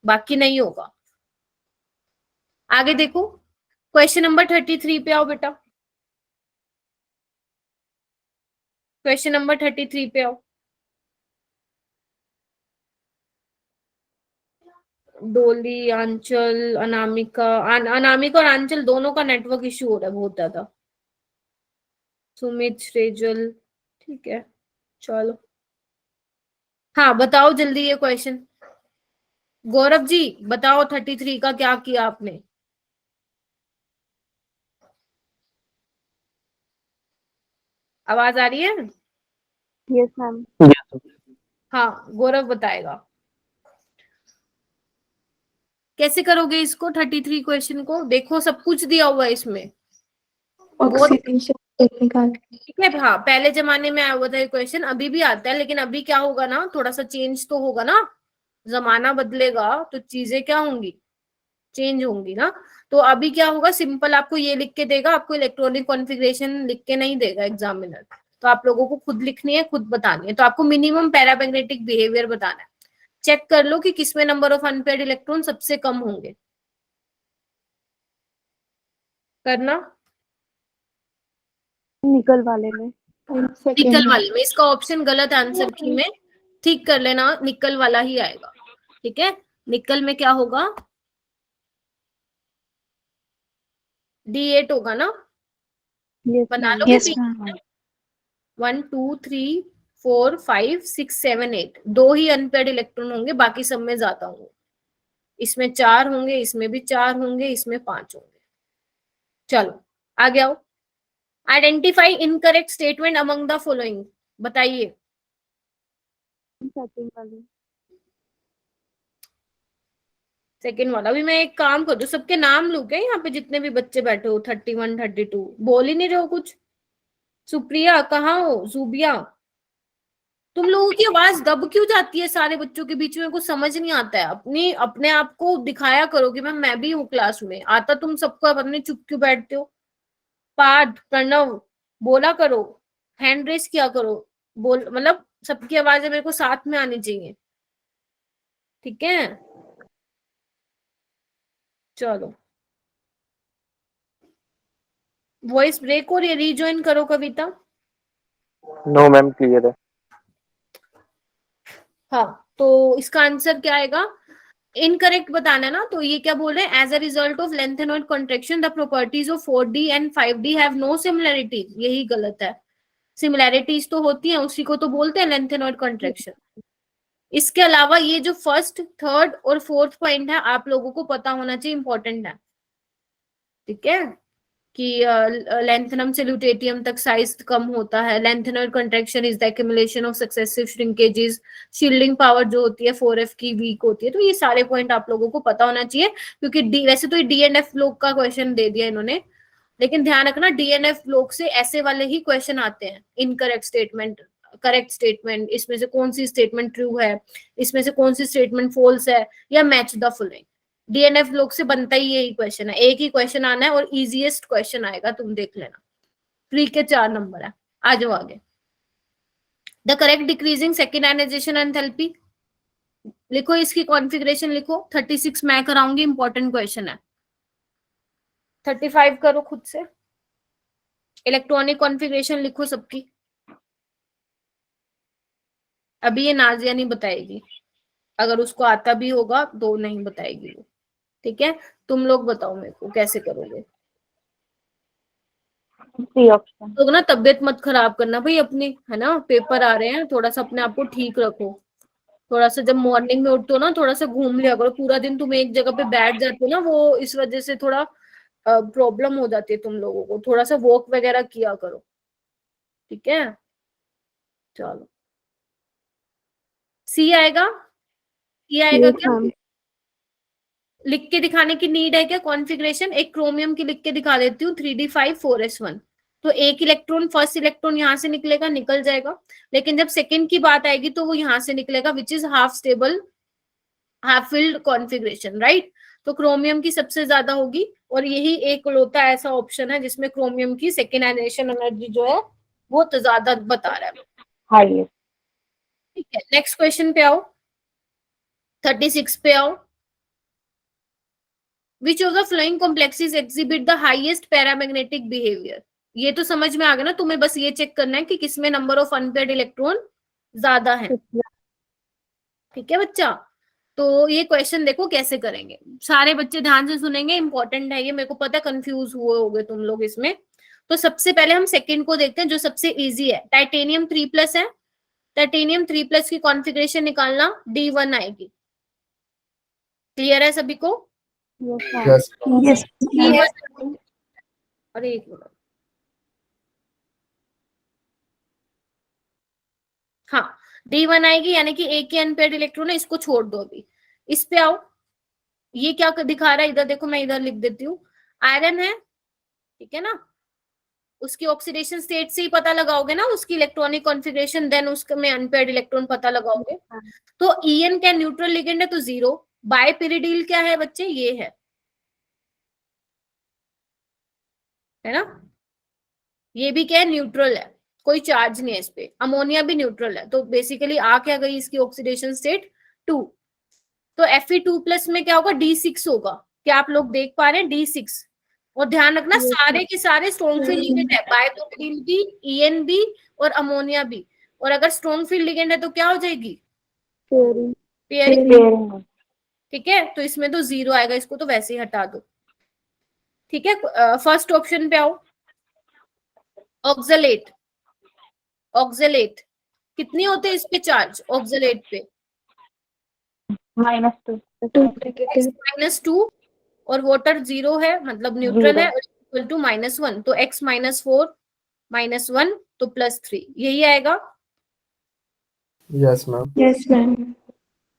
बाकी नहीं होगा। आगे देखो, क्वेश्चन नंबर 33 पे आओ बेटा। क्वेश्चन नंबर 33 पे आओ। डोली, आंचल, अनामिका, अनामिका और आंचल दोनों का नेटवर्क इश्यू हो रहा है बहुत ज्यादा। सुमित, श्रेजल, ठीक है, चलो। हाँ बताओ जल्दी ये क्वेश्चन। गौरव जी बताओ 33 का क्या किया आपने। आवाज आ रही है? Yes ma'am. हाँ गौरव बताएगा। कैसे करोगे इसको 33 क्वेश्चन को? देखो सब कुछ दिया हुआ है इसमें बहुत। ठीक है, हाँ पहले जमाने में आया हुआ था ये क्वेश्चन, अभी भी आता है, लेकिन अभी क्या होगा ना, थोड़ा सा चेंज तो होगा ना, जमाना बदलेगा तो चीजें क्या होंगी, चेंज होंगी ना। तो अभी क्या होगा, सिंपल आपको ये लिख के देगा, आपको इलेक्ट्रॉनिक कॉन्फ़िगरेशन लिख के नहीं देगा एग्जामिनर, तो आप लोगों को खुद लिखनी है, खुद बतानी है। तो आपको मिनिमम पैरामैग्नेटिक बिहेवियर बताना है। चेक कर लो कि किसमें नंबर ऑफ अनपेयर्ड इलेक्ट्रॉन सबसे कम होंगे, करना। निकल वाले में। निकल वाले में, इसका ऑप्शन गलत आंसर की में ठीक कर लेना, निकल वाला ही आएगा। ठीक है, निकल में क्या होगा, D8 होगा ना, यस बना मैम। लोगे? Yes ma'am. 1 2 3 4 5 6 7 8 दो ही अनपेयर्ड इलेक्ट्रॉन होंगे, बाकी सब में ज्यादा होंगे। इसमें 4 होंगे, इसमें भी 4 होंगे, इसमें 5 होंगे। चलो आगे आओ। Identify incorrect statement among the following, बताइए। सेकंड वाली। सेकेंड वाला भी। मैं एक काम करूँ, सबके नाम लूँ क्या यहाँ पे, जितने भी बच्चे बैठे हो 31 32? बोल ही नहीं रहे हो कुछ। सुप्रिया कहाँ हो? जूबिया, तुम लोगों की आवाज दब क्यों जाती है सारे बच्चों के बीच में? कुछ समझ नहीं आता है। अपने आप को दिखाया करो कि मैं भी हूँ क्लास में, आता तुम सबको, अब अपने चुप क्यों बैठते हो? पार्थ, प्रणव, बोला करो, हैंड रेस किया करो, बोल, मतलब सबकी आवाजें मेरे को साथ में आनी चाहिए। ठीक है, चलो। वॉइस ब्रेक हो रही है, रीजॉइन करो कविता। नो मैम, क्लियर है। हाँ, तो इसका आंसर क्या आएगा? इनकरेक्ट बताना ना। तो ये क्या बोल रहे हैं, as a result of lanthanoid contraction the properties of 4D and 5D have no similarity. यही गलत है, सिमिलैरिटीज तो होती है, उसी को तो बोलते हैं लेंथेनॉइड कॉन्ट्रैक्शन। इसके अलावा ये जो फर्स्ट, थर्ड और फोर्थ पॉइंट है, आप लोगों को पता होना चाहिए, इंपॉर्टेंट है। ठीक है, कि लेंथेनम से ल्यूटेटियम तक साइज कम होता है। Lanthanoid contraction is the accumulation of successive shrinkages. Shielding power जो होती है 4F की वीक होती है। तो ये सारे पॉइंट आप लोगों को पता होना चाहिए, क्योंकि वैसे तो डी एंड एफ ब्लॉक का क्वेश्चन दे दिया इन्होंने, लेकिन ध्यान रखना DNF ब्लॉक से ऐसे वाले ही क्वेश्चन आते हैं। इनकरेक्ट स्टेटमेंट, करेक्ट स्टेटमेंट, इसमें से कौन सी स्टेटमेंट ट्रू है, इसमें से कौन सी स्टेटमेंट फॉल्स है, या match the following. DNF block से बनता ही यही क्वेश्चन है, एक ही क्वेश्चन आना है और इजीएस्ट क्वेश्चन आएगा, तुम देख लेना। फ्री के 4 नंबर है। आ जाओ आगे। The correct decreasing second ionisation enthalpy लिखो, इसकी कॉन्फ़िगरेशन लिखो। 36 मैं कराऊंगी, इंपॉर्टेंट क्वेश्चन है। 35 करो खुद से। इलेक्ट्रॉनिक कॉन्फ़िगरेशन लिखो सबकी। अभी ये नाजिया नहीं बताएगी, अगर उसको आता भी होगा तो नहीं बताएगी वो। ठीक है, तुम लोग बताओ मेरे को कैसे करोगे। C option. लोग ना तबीयत मत खराब करना भाई अपनी, है ना, पेपर आ रहे हैं, थोड़ा सा अपने आप को ठीक रखो। थोड़ा सा जब मॉर्निंग में उठते हो ना, थोड़ा सा घूम लिया करो। पूरा दिन तुम एक जगह पे बैठ जाते हो ना, वो इस वजह से थोड़ा प्रॉब्लम हो जाती है तुम लोगों को। थोड़ा सा वॉक वगैरह किया करो। ठीक है, चलो। सी आएगा? सी आएगा यस क्या? मैम। लिख के दिखाने की नीड है क्या? कॉन्फ़िगरेशन एक क्रोमियम की लिख के दिखा देती हूँ। 3D5 4S1। तो एक इलेक्ट्रॉन, फर्स्ट इलेक्ट्रॉन यहाँ से निकलेगा, निकल जाएगा। लेकिन जब सेकंड की बात आएगी तो वो यहाँ से निकलेगा, which is half stable, half filled configuration, right. तो क्रोमियम की सबसे ज्यादा होगी, और यही एक लौता ऐसा ऑप्शन है जिसमें क्रोमियम की सेकेंड आयनाइजेशन एनर्जी जो है वो तो ज्यादा बता रहा है। हाईएस्ट। ठीक है, नेक्स्ट क्वेश्चन पे आओ, 36 पे आओ। Which of the following complexes exhibit the highest paramagnetic behavior? ये तो समझ में आ गया ना, तुम्हें बस ये चेक करना है कि किसमें नंबर ऑफ अनपेयर्ड इलेक्ट्रॉन ज्यादा है। ठीक है बच्चा, तो ये क्वेश्चन देखो कैसे करेंगे, सारे बच्चे ध्यान से सुनेंगे, इंपॉर्टेंट है ये, मेरे को पता है कंफ्यूज हुए होगे तुम लोग इसमें। तो सबसे पहले हम सेकंड को देखते हैं जो सबसे इजी है। टाइटेनियम 3+ है, टाइटेनियम 3+ की कॉन्फ़िगरेशन निकालना D1 आएगी। क्लियर है सभी को? Yes ma'am. यस अरे एक मिनट, हाँ D1 आएगी, यानी कि एक ही अनपेयर्ड इलेक्ट्रॉन है, इसको छोड़ दो अभी। इस पे आओ, ये क्या दिखा रहा है इधर देखो, मैं इधर लिख देती हूँ। आयरन है, ठीक है ना, उसकी ऑक्सीडेशन स्टेट से ही पता लगाओगे ना उसकी इलेक्ट्रॉनिक कॉन्फ़िगरेशन, देन उसके में अनपेयर्ड इलेक्ट्रॉन पता लगाओगे। तो En क्या न्यूट्रल लिगेंड है, तो 0। बायपिरिडिल क्या है बच्चे, ये है ना, ये भी क्या है, न्यूट्रल है, कोई चार्ज नहीं है इस पे। अमोनिया भी न्यूट्रल है, तो बेसिकली आ क्या गई इसकी ऑक्सीडेशन स्टेट 2। तो Fe2+ में क्या होगा, D6 होगा। क्या आप लोग देख पा रहे हैं, D6। और ध्यान रखना सारे के सारे स्ट्रॉन्ग फील्ड लिगेंड है, बायपिरिडिल भी, En भी और अमोनिया भी। और अगर स्ट्रॉन्ग फील्ड लिगेंड है तो क्या हो जाएगी, पेयरिंग। ठीक है, तो इसमें तो 0 आएगा, इसको तो वैसे ही हटा दो। ठीक है, फर्स्ट ऑप्शन पे आओ, ऑक्सलेट। ऑक्सलेट कितनी होते हैं इस पे चार्ज, ऑक्सलेट पे -2 और वाटर 0 है, मतलब न्यूट्रल है, इक्वल टू -1, तो x -4 -1 तो +3, यही आएगा। Yes ma'am. Yes ma'am.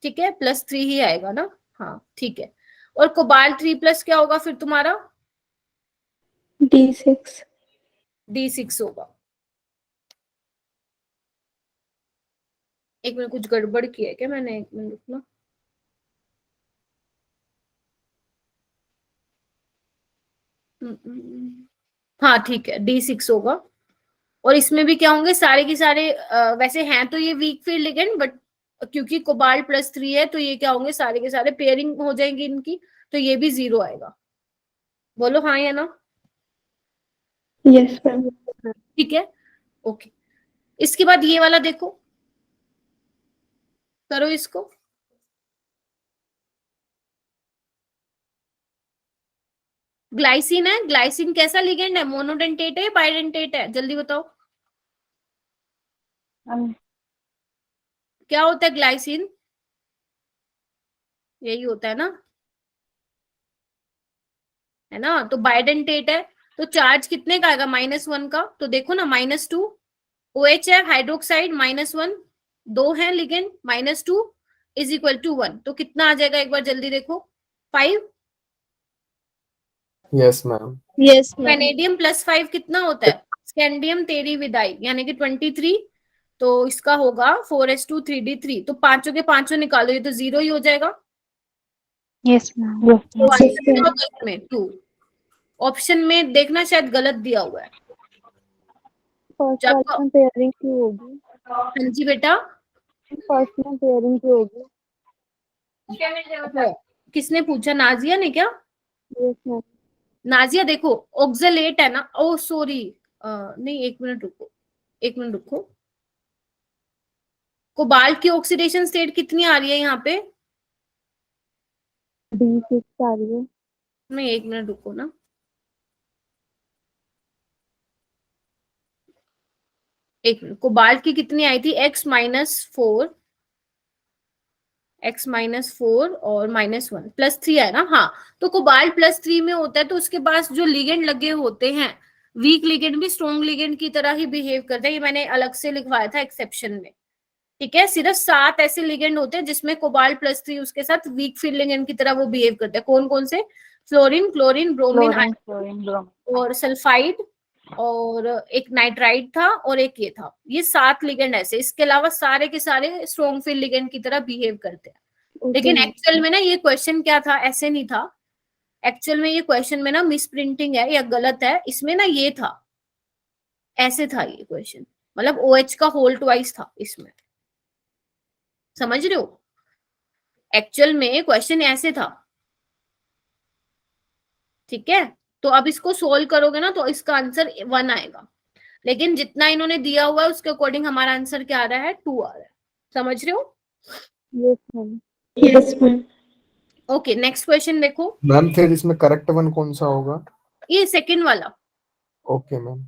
ठीक है, +3 ही आएगा ना, हाँ ठीक है। और कोबाल्ट 3+ क्या होगा फिर तुम्हारा, D6। D6 होगा। एक मिनट, कुछ गड़बड़ किया है क्या मैंने, एक मिनट रुकना। हाँ ठीक है, D6 होगा। और इसमें भी क्या होंगे, सारे के सारे वैसे हैं तो ये वीक फील्ड लिगेंड, बट क्योंकि कोबाल्ट +3 है तो ये क्या होंगे, सारे के सारे पेयरिंग हो जाएंगी इनकी, तो ये भी 0 आएगा। बोलो हाँ या ना। Yes ma'am. ठीक है, ओके। इसके बाद ये वाला देखो, करो इसको। ग्लाइसिन है, ग्लाइसिन कैसा लिगेंड है, मोनोडेंटेट है, बाइडेंटेट है, जल्दी बताओ क्या होता है ग्लाइसिन, यही होता है ना, तो बाइडेंटेट है, तो चार्ज कितने का आएगा, -1 का। तो देखो ना, -2 OH है, हाइड्रोक्साइड -1, 2 है लिगेंड, -2 = 1, तो कितना आ जाएगा एक बार जल्दी देखो, 5। Yes ma'am. Yes ma'am. Vanadium +5 कितना होता है, स्कैंडियम तेरी विदाई, यानी कि 23, तो इसका होगा 4s2 3d3, तो पांचों के पांचों निकालो, ये तो 0 ही हो जाएगा। Yes ma'am. तो आंसर क्या होगा इसमें, 2। ऑप्शन में देखना शायद गलत दिया हुआ है। फर्स्ट वाले में पेयरिंग क्यों होगी, हाँ जी बेटा, फर्स्ट में पेयरिंग क्यों होगी। किसने पूछा, नाजिया ने क्या। Yes ma'am. नाजिया देखो, ऑक्सलेट है ना, ओ सॉरी, नहीं एक मिनट रुको, कोबाल्ट की ऑक्सीडेशन स्टेट कितनी आ रही है यहाँ पे, D6 आ रही है। नहीं एक मिनट रुको ना, एक मिनट, कोबाल्ट की कितनी आई थी, x -4 और -1 +3 है ना, हाँ। तो कोबाल्ट +3 में होता है, तो उसके पास जो लिगेंड लगे होते हैं, वीक लिगेंड भी स्ट्रॉन्ग लिगेंड की तरह ही बिहेव करते हैं, ये मैंने अलग से लिखवाया था एक्सेप्शन में। ठीक है, सिर्फ 7 ऐसे लिगेंड होते हैं जिसमें कोबाल्ट +3 उसके साथ वीक फील्ड लिगेंड की तरह वो बिहेव करते हैं। कौन कौन से, फ्लोरीन, क्लोरीन, ब्रोमीन और सल्फाइड, और एक नाइट्राइड था और एक ये था, ये 7 लिगेंड ऐसे। इसके अलावा सारे के सारे स्ट्रॉन्ग फील्ड लिगेंड की तरह बिहेव करते हैं। लेकिन एक्चुअल में ना ये क्वेश्चन क्या था, ऐसे नहीं था। एक्चुअल में ये क्वेश्चन में ना मिस प्रिंटिंग है या गलत है, इसमें ना ये था, ऐसे था ये क्वेश्चन, मतलब OH का होल ट्वाइस था इसमें, समझ रहे हो? एक्चुअल में क्वेश्चन ऐसे था, ठीक है। तो अब इसको सोल्व करोगे ना तो इसका आंसर 1 आएगा, लेकिन जितना इन्होंने दिया हुआ है उसके अकॉर्डिंग हमारा आंसर क्या आ रहा है, 2 आ रहा है। समझ रहे हो? Yes ma'am. Yes ma'am. Okay, next question देखो। मैम फिर इसमें करेक्ट वन कौन सा होगा? ये सेकंड वाला, ओके मैम।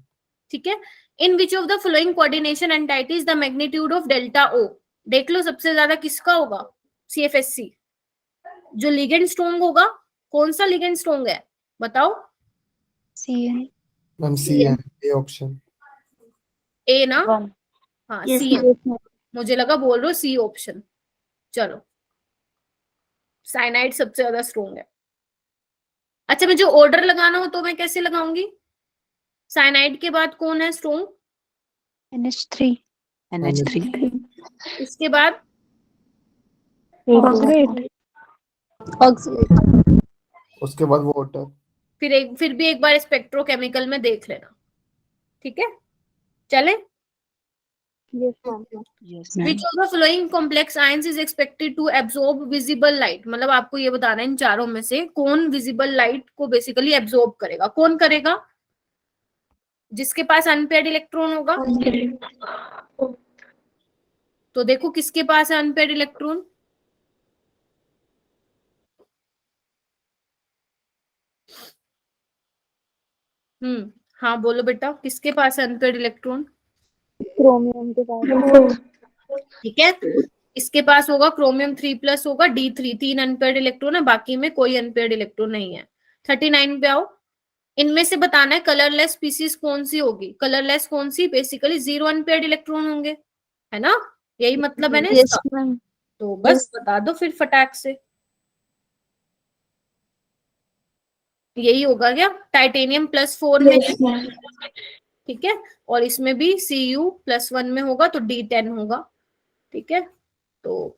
ठीक है। In which of the following coordination entities the magnitude of delta o, देख लो सबसे ज्यादा किसका होगा, CFSC। जो लिगेंड स्ट्रॉन्ग होगा, कौन सा लिगेंड स्ट्रॉन्ग है बताओ? CN। Ma'am CN, A option. A ना? 1। हाँ Yes, सी, यस मैम। मुझे लगा बोल रहे हो सी ऑप्शन। चलो, साइनाइड सबसे ज्यादा स्ट्रॉन्ग है। अच्छा, मुझे ऑर्डर लगाना हो तो मैं कैसे लगाऊंगी? साइनाइड के बाद कौन है स्ट्रॉन्ग? NH3। NH3। इसके बाद ऑक्सीडेट। ऑक्सीडेट। उसके बाद वाटर। फिर भी एक बार स्पेक्ट्रोकेमिकल में देख लेना, ठीक है? चले। Yes ma'am. Yes ma'am. Which of the following complex ions is expected to absorb visible light? मतलब आपको ये बताना है इन चारों में से कौन विजिबल लाइट को बेसिकली एब्जॉर्ब करेगा। कौन करेगा? जिसके पास अनपेयर्ड इलेक्ट्रॉन होगा। तो देखो किसके पास है अनपेयर्ड इलेक्ट्रॉन? हाँ बोलो बेटा, किसके पास है अनपेयर्ड इलेक्ट्रॉन? क्रोमियम के पास। ठीक है, इसके पास होगा क्रोमियम 3+ होगा, D3, 3 अनपेयर्ड इलेक्ट्रॉन है, बाकी में कोई अनपेयर्ड इलेक्ट्रॉन नहीं है। 39 पे आओ। इनमें से बताना है कलरलेस स्पीसीज कौन सी होगी। कलरलेस कौन सी? बेसिकली 0 अनपेयर्ड इलेक्ट्रॉन होंगे, है ना? यही मतलब है ना यस इसका। मैम। तो बस बता दो फिर फटाक से, यही होगा क्या? टाइटेनियम +4 में, ठीक है, और इसमें भी Cu+1 में होगा तो D10 होगा, ठीक है। तो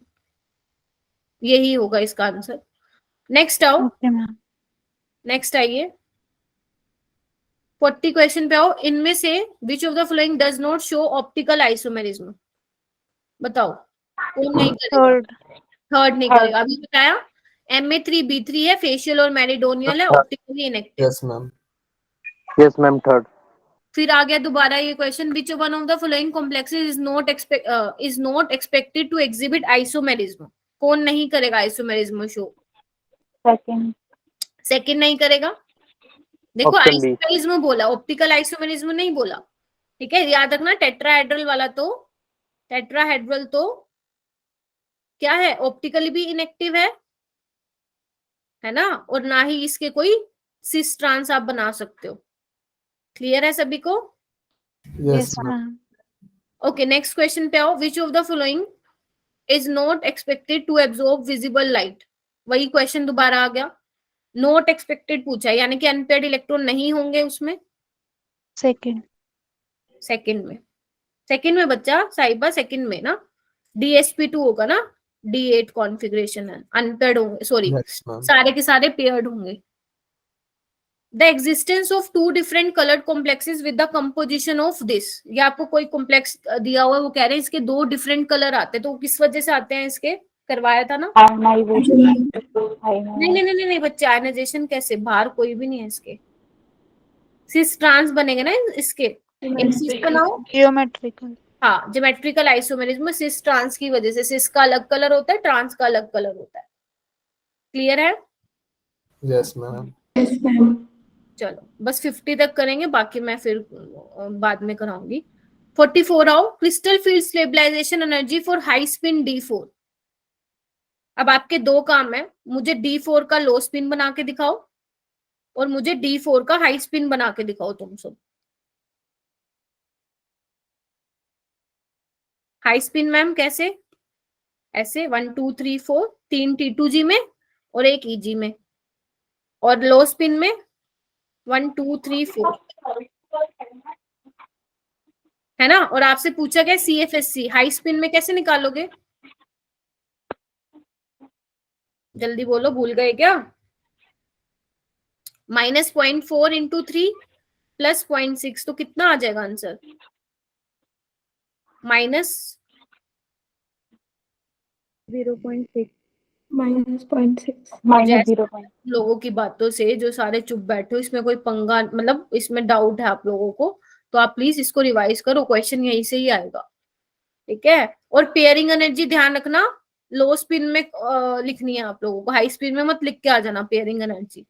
यही होगा इसका आंसर। नेक्स्ट आओ, ओके मैम। नेक्स्ट आइए 40 क्वेश्चन पे आओ। इनमें से विच of the following does not show optical isomerism? बताओ कौन नहीं करेगा? थर्ड। थर्ड नहीं करेगा, अभी बताया। Ma3B3 है, फेशियल और मेरिडोनियल है, optically inactive. Yes ma'am. Yes ma'am, third. फिर आ गया दोबारा ये question, which one of the following complexes is not expected to exhibit isomerism? कौन नहीं करेगा आइसोमेरिज्म शो? सेकंड। सेकंड नहीं करेगा। देखो Option B। आइसोमेरिज्म बोला, ऑप्टिकल आइसोमेरिज्म नहीं बोला, ठीक है, याद रखना। टेट्राहेड्रल वाला तो, टेट्राहेड्रल तो क्या है, ऑप्टिकली भी इनएक्टिव है ना, और ना ही इसके कोई सिस ट्रांस आप बना सकते हो। क्लियर है सभी को? Yes ma'am. Ma'am. Okay, next question पे आओ। Which of the following is not expected to absorb visible light? वही क्वेश्चन दोबारा आ गया, नॉट एक्सपेक्टेड पूछा है, यानी कि अनपेयर्ड इलेक्ट्रॉन नहीं होंगे उसमें। सेकंड। सेकंड में, सेकंड में बच्चा साइबा, सेकंड में ना DsP2 होगा ना, D8 कॉन्फ़िगरेशन है, अनपेयर्ड होंगे, सॉरी यस मैम। सारे के सारे पेयर्ड होंगे। The existence of 2 different coloured complexes with the composition of this. ये आपको कोई कॉम्प्लेक्स दिया हुआ है, वो कह रहे हैं इसके 2 डिफरेंट कलर आते हैं, तो किस वजह से आते हैं इसके? करवाया था ना। आयनाइजेशन। नहीं नहीं नहीं नहीं बच्चे, आयनाइजेशन कैसे? बाहर कोई भी नहीं है इसके, सिस ट्रांस बनेंगे ना इसके। एक सिस बनाओ। जियोमेट्रिकल। हाँ, ज्योमेट्रिकल आइसोमेरिज्म सिस ट्रांस की वजह से। सिस का अलग कलर होता है, ट्रांस का अलग कलर होता है। क्लियर है? Yes ma'am. चलो बस 50 तक करेंगे, बाकी मैं फिर बाद में कराऊंगी। 44 आओ। Crystal field stabilisation energy for high spin D4। अब आपके 2 काम है, मुझे D4 का लो स्पिन बना के दिखाओ और मुझे D4 का हाई स्पिन बना के दिखाओ तुम सब। हाई स्पिन मैम कैसे? ऐसे 1 2 3 4, 3 T2G में और 1 EG में, और लो स्पिन में 1 2 3 4, है ना। और आपसे पूछा गया CFSC, हाई स्पिन में कैसे निकालोगे? जल्दी बोलो, भूल गए क्या? -0.4 इंटू 3 प्लस 0.6 तो कितना आ जाएगा आंसर? माइनस 0.6 -0.6 लोगों की बातों से जो सारे चुप बैठे हो, इसमें कोई पंगा मतलब इसमें डाउट है आप लोगों को, तो आप प्लीज इसको रिवाइज करो, क्वेश्चन यहीं से ही आएगा, ठीक है? और पेयरिंग एनर्जी ध्यान रखना, लो स्पिन में लिखनी है आप लोगों को, हाई स्पिन में मत लिख के आ जाना pairing energy.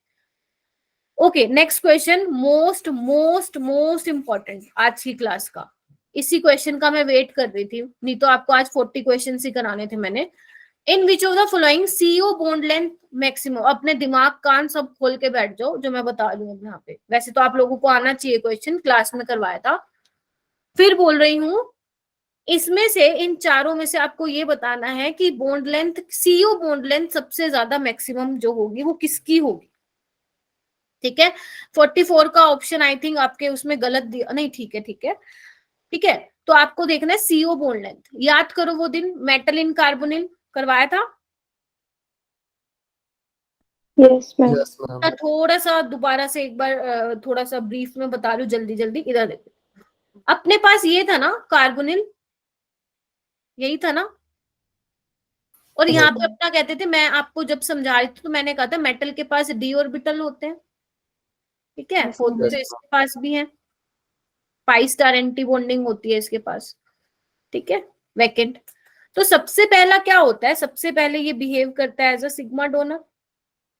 Okay, next question, most most most important आज की क्लास का। इसी क्वेश्चन का मैं वेट कर रही थी, नहीं तो आपको आज 40 क्वेश्चन ही कराने थे मैंने। In which of the following CO bond length maximum, अपने दिमाग कान सब खोल के बैठ जाओ जो मैं बता रही हूँ यहाँ पे। वैसे तो आप लोगों को आना चाहिए, क्वेश्चन क्लास में करवाया था, फिर बोल रही हूँ। इसमें से इन चारों में से आपको ये बताना है कि bond length, CO bond length सबसे ज्यादा मैक्सिमम जो होगी वो किसकी होगी, ठीक है? 44 का ऑप्शन आई थिंक आपके उसमें गलत दिया, नहीं ठीक है ठीक है ठीक है। तो आपको देखना है CO बॉन्ड लेंथ, याद करो वो दिन मेटल इन कार्बोनिल करवाया था। Yes ma'am. Yes ma'am. मैं थोड़ा सा दोबारा से एक बार थोड़ा सा ब्रीफ में बता रही हूँ, जल्दी जल्दी। इधर देखो, अपने पास ये था ना कार्बोनिल, यही था ना, और यहाँ पे अपना कहते थे, मैं आपको जब समझा रही थी तो मैंने कहा था मेटल के पास d ऑर्बिटल होते हैं, ठीक है? Yes, होते ma'am. तो इसके पास भी है, पाई स्टार एंटी बॉन्डिंग होती है इसके पास, ठीक है, वैकेंट। तो सबसे पहला क्या होता है, सबसे पहले ये बिहेव करता है एज अ सिग्मा डोनर।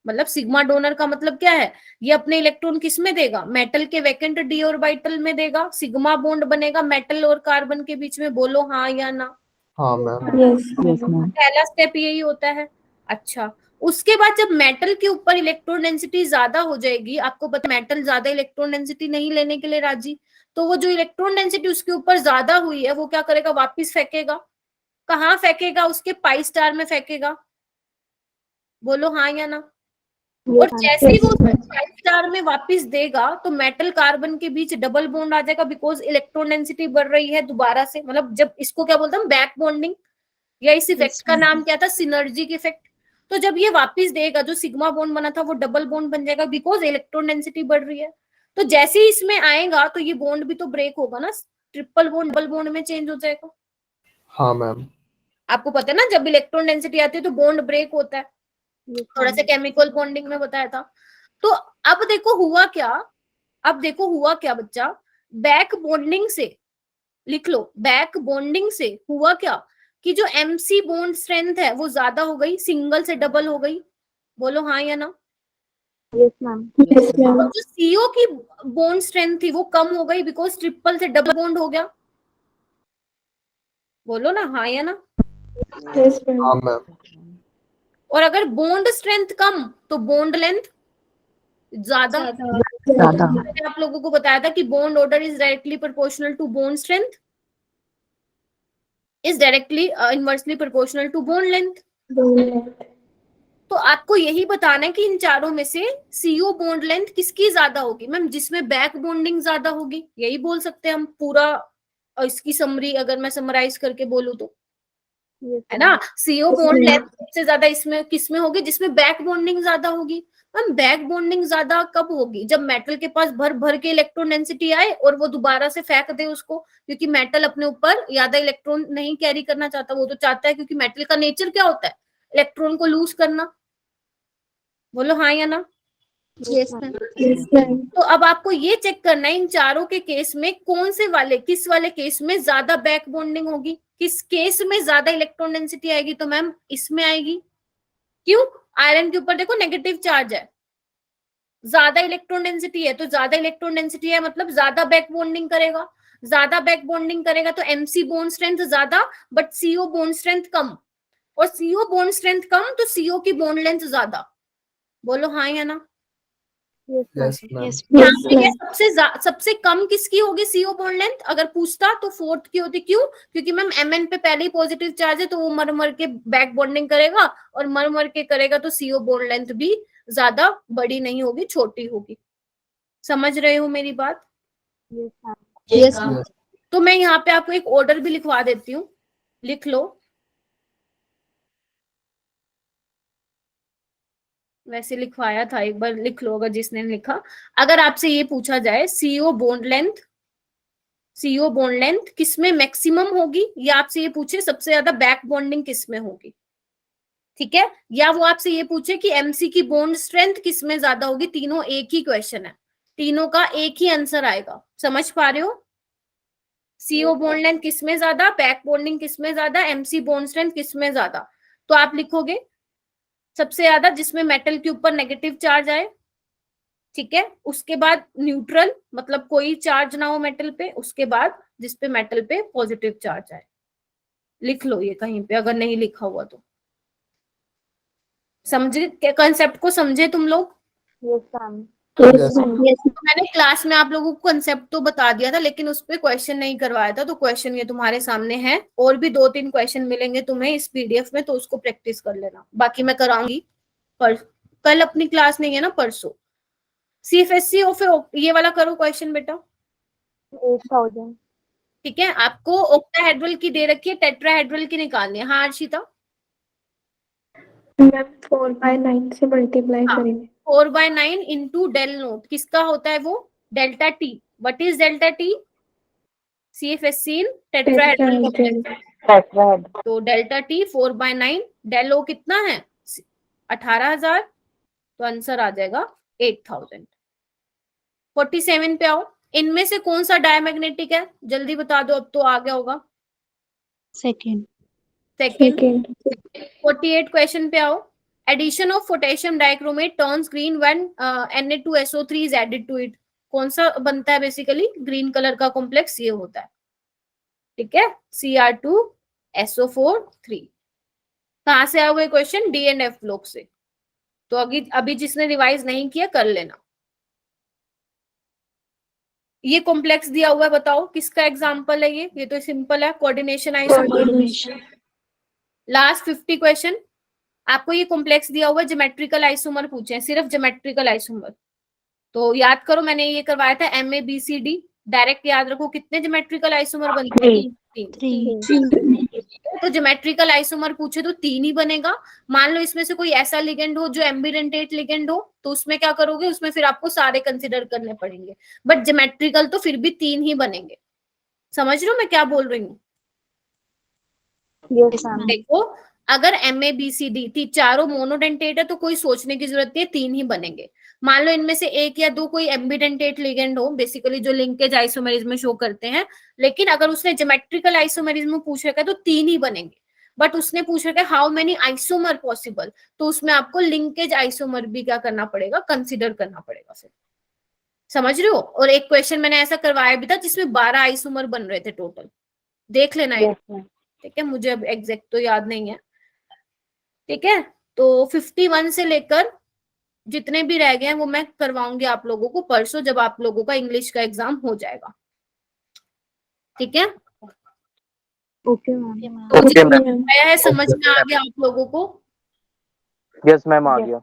मतलब सिग्मा डोनर का मतलब क्या है, ये अपने इलेक्ट्रॉन किस में देगा, मेटल के वैकेंट d ऑर्बिटल में देगा, सिग्मा बॉन्ड बनेगा मेटल और कार्बन के बीच में। बोलो हाँ या ना? हाँ मैम। यस पहला स्टेप यही होता है। अच्छा, उसके बाद जब मेटल के ऊपर इलेक्ट्रॉन डेंसिटी ज्यादा हो जाएगी, आपको पता मेटल ज्यादा इलेक्ट्रॉन डेंसिटी नहीं लेने के लिए राजी, तो वो जो इलेक्ट्रॉन डेंसिटी उसके ऊपर ज्यादा हुई है वो क्या करेगा, वापिस फेंकेगा। कहाँ फेंकेगा, उसके पाई स्टार में फेंकेगा। बोलो हाँ या ना? और जैसे ही वो पाई स्टार में वापिस देगा तो मेटल कार्बन के बीच डबल बॉन्ड आ जाएगा, बिकॉज इलेक्ट्रॉन डेंसिटी बढ़ रही है दोबारा से। मतलब जब इसको क्या बोलते हैं, बैक बॉन्डिंग, या इस इफेक्ट का नाम क्या था, सिनर्जी इफेक्ट। तो जब ये वापस देगा, जो सिग्मा बॉन्ड बना था वो डबल बॉन्ड बन जाएगा, बिकॉज इलेक्ट्रॉन डेंसिटी बढ़ रही है। तो जैसे ही इसमें आएगा तो ये बॉन्ड भी तो ब्रेक होगा ना, ट्रिपल बॉन्ड डबल बॉन्ड में चेंज हो जाएगा। हाँ मैम। आपको पता है ना, जब इलेक्ट्रॉन डेंसिटी आती है तो बॉन्ड ब्रेक होता है, थोड़ा सा केमिकल बॉन्डिंग में बताया था। तो अब देखो हुआ क्या, अब देखो हुआ क्या बच्चा, बैक बॉन्डिंग से, लिख लो, बैक बॉन्डिंग से हुआ क्या कि जो MC बॉन्ड स्ट्रेंथ है वो ज्यादा हो गई, सिंगल से डबल हो गई। बोलो हाँ या ना? Yes, ma'am. Yes ma'am. और जो CO की बॉन्ड स्ट्रेंथ थी वो कम हो गई, बिकॉज ट्रिपल से डबल बॉन्ड हो गया। बोलो ना हाँ या ना? यस हाँ मैम। मैम। और अगर बॉन्ड स्ट्रेंथ कम तो बॉन्ड लेंथ ज्यादा। मैंने आप लोगों को बताया था कि bond order is directly proportional to bond strength, is directly inversely proportional to bond length. तो आपको यही बताना है कि इन चारों में से CO बॉन्ड लेंथ किसकी ज्यादा होगी। मैम जिसमें बैक बॉन्डिंग ज्यादा होगी, यही बोल सकते हैं हम पूरा। इसकी समरी अगर मैं समराइज करके बोलूं तो, Yes, है ना, CO बॉन्ड लेंथ सबसे ज्यादा इसमें किसमें होगी, जिसमें बैक बॉन्डिंग ज्यादा होगी। मैम बैक बॉन्डिंग ज्यादा कब होगी, जब मेटल के पास भर भर के इलेक्ट्रॉन डेंसिटी आए और वो दोबारा से फेंक दे उसको, क्योंकि मेटल अपने ऊपर ज्यादा इलेक्ट्रॉन नहीं कैरी करना चाहता, वो तो चाहता है, क्योंकि मेटल का नेचर क्या होता है, इलेक्ट्रॉन को लूज करना। बोलो हाँ या ना? Yes, ma'am. Yes ma'am. तो अब आपको ये चेक करना है इन चारों के केस में कौन से वाले, किस वाले केस में ज्यादा बैक बॉन्डिंग होगी, किस केस में ज्यादा इलेक्ट्रॉन डेंसिटी आएगी। तो मैम इसमें आएगी। क्यों? आयरन के ऊपर देखो नेगेटिव चार्ज है, ज्यादा इलेक्ट्रॉन डेंसिटी है, तो ज्यादा इलेक्ट्रॉन डेंसिटी है मतलब ज्यादा बैक बॉन्डिंग करेगा। ज्यादा बैक बॉन्डिंग करेगा तो MC बॉन्ड स्ट्रेंथ ज्यादा, बट CO बॉन्ड स्ट्रेंथ कम। और CO बॉन्ड स्ट्रेंथ कम तो CO की बॉन्ड लेंथ ज्यादा। बोलो हाँ या ना? Yes, ma'am. Yes ma'am. यहाँ पे ये सबसे कम किसकी होगी CO बॉन्ड लेंथ, अगर पूछता तो फोर्थ की होती। क्यों? क्योंकि मैम Mn पे पहले ही पॉजिटिव चार्ज है, तो वो मर मर के बैक बॉन्डिंग करेगा, और मर मर के करेगा तो CO बॉन्ड लेंथ भी ज्यादा बड़ी नहीं होगी, छोटी होगी। समझ रहे हो मेरी बात? Yes, ma'am. Yes yes. तो मैं यहाँ पे आपको एक ऑर्डर भी लिखवा देती हूँ, लिख लो। वैसे लिखवाया था, एक बार लिख लो अगर जिसने लिखा। अगर आपसे ये पूछा जाए सीओ बॉन्ड लेंथ किसमें मैक्सिमम होगी, या आपसे ये पूछे सबसे ज्यादा बैक बॉन्डिंग किसमें होगी, ठीक है, या वो आपसे ये पूछे कि एमसी की बॉन्ड स्ट्रेंथ किसमें ज्यादा होगी, तीनों एक ही क्वेश्चन है, तीनों का एक ही आंसर आएगा। समझ पा रहे हो? सीओ बॉन्ड लेंथ किसमें ज्यादा, बैक बॉन्डिंग किसमें ज्यादा, एमसी बॉन्ड स्ट्रेंथ किसमें ज्यादा। तो आप लिखोगे सबसे ज्यादा जिसमें मेटल के ऊपर नेगेटिव चार्ज आए, ठीक है, उसके बाद न्यूट्रल मतलब कोई चार्ज ना हो मेटल पे, उसके बाद जिसपे मेटल पे पॉजिटिव चार्ज आए। लिख लो ये कहीं पे अगर नहीं लिखा हुआ तो। समझे क्या कंसेप्ट को, समझे तुम लोग? Yes ma'am. Yes. तो मैंने क्लास में आप लोगों को कंसेप्ट तो बता दिया था, लेकिन उस पर क्वेश्चन नहीं करवाया था, तो क्वेश्चन ये तुम्हारे सामने है। और भी 2-3 क्वेश्चन मिलेंगे तुम्हें इस पीडीएफ में, तो उसको प्रैक्टिस कर लेना। बाकी मैं कराऊंगी पर कल अपनी क्लास नहीं है ना, परसों। सीएफएससी और फिर ये वाला करो क्वेश्चन बेटा। 8000। ठीक है, आपको ऑक्टाहेड्रल की दे रखी है, टेट्राहेड्रल की निकालनी है। हाँ अर्शिता? मैम 4/9 से मल्टीप्लाई हाँ। करेंगे। 4/9 इंटू डेल नोट किसका होता है, वो delta T. What is delta T? CFSE in tetrahedral. Tetrahed. तो डेल्टा टी 4/9, डेल ओ कितना है 18,000, तो आंसर आ जाएगा 8,000। 47 पे आओ। इनमें से कौन सा डायमैग्नेटिक है, जल्दी बता दो, अब तो आ गया होगा। सेकेंड। सेकंड। 48 क्वेश्चन पे आओ। Addition of potassium dichromate turns green when Na2SO3 is added to it. कौन सा बनता है बेसिकली, ग्रीन कलर का कॉम्प्लेक्स ये होता है, ठीक है, Cr2SO4 3। कहां से आया हुआ question? D and F block से। तो अभी जिसने रिवाइज नहीं किया कर लेना। ये कॉम्प्लेक्स दिया हुआ है, बताओ किसका एग्जांपल है ये तो सिंपल है, कोऑर्डिनेशन आइसोमर। Last 50 question. आपको ये कॉम्प्लेक्स दिया हुआ है, ज्योमेट्रिकल आइसोमर पूछे हैं, सिर्फ ज्योमेट्रिकल आइसोमर। तो याद करो मैंने ये करवाया था MABCD, डायरेक्ट याद रखो कितने ज्योमेट्रिकल आइसोमर बनते हैं? 3। तो ज्योमेट्रिकल आइसोमर पूछे तो 3 ही बनेगा। मान लो इसमें से कोई ऐसा लिगेंड हो जो एम्बिडेंटेट लिगेंड हो, तो उसमें क्या करोगे, उसमें फिर आपको सारे कंसिडर करने पड़ेंगे, बट ज्योमेट्रिकल तो फिर भी 3 ही बनेंगे। समझ रहे हो मैं क्या बोल रही हूँ? Yes ma'am. देखो अगर MABCD चारों मोनोडेंटेट है तो कोई सोचने की जरूरत नहीं है, 3 ही बनेंगे। मान लो इनमें से एक या दो कोई एम्बिडेंटेट लिगेंड हो, बेसिकली जो लिंकेज आइसोमेरिज्म में शो करते हैं, लेकिन अगर उसने ज्योमेट्रिकल आइसोमेरिज्म पूछ रखा है तो 3 ही बनेंगे। बट उसने पूछ रखा है हाउ मेनी आइसोमर पॉसिबल, तो उसमें आपको लिंकेज आइसोमर भी क्या करना पड़ेगा, कंसिडर करना पड़ेगा फिर। समझ रहे हो? और एक क्वेश्चन मैंने ऐसा करवाया भी था जिसमें 12 आइसोमर बन रहे थे टोटल, देख लेना है, ठीक है, मुझे अब एग्जैक्ट तो याद नहीं है, ठीक है। तो 51 से लेकर जितने भी रह गए हैं वो मैं करवाऊंगी आप लोगों को परसों, जब आप लोगों का इंग्लिश का एग्जाम हो जाएगा, ठीक है। Okay ma'am. तो आया है, समझ में आ गया आप लोगों को? यस मैम आ गया।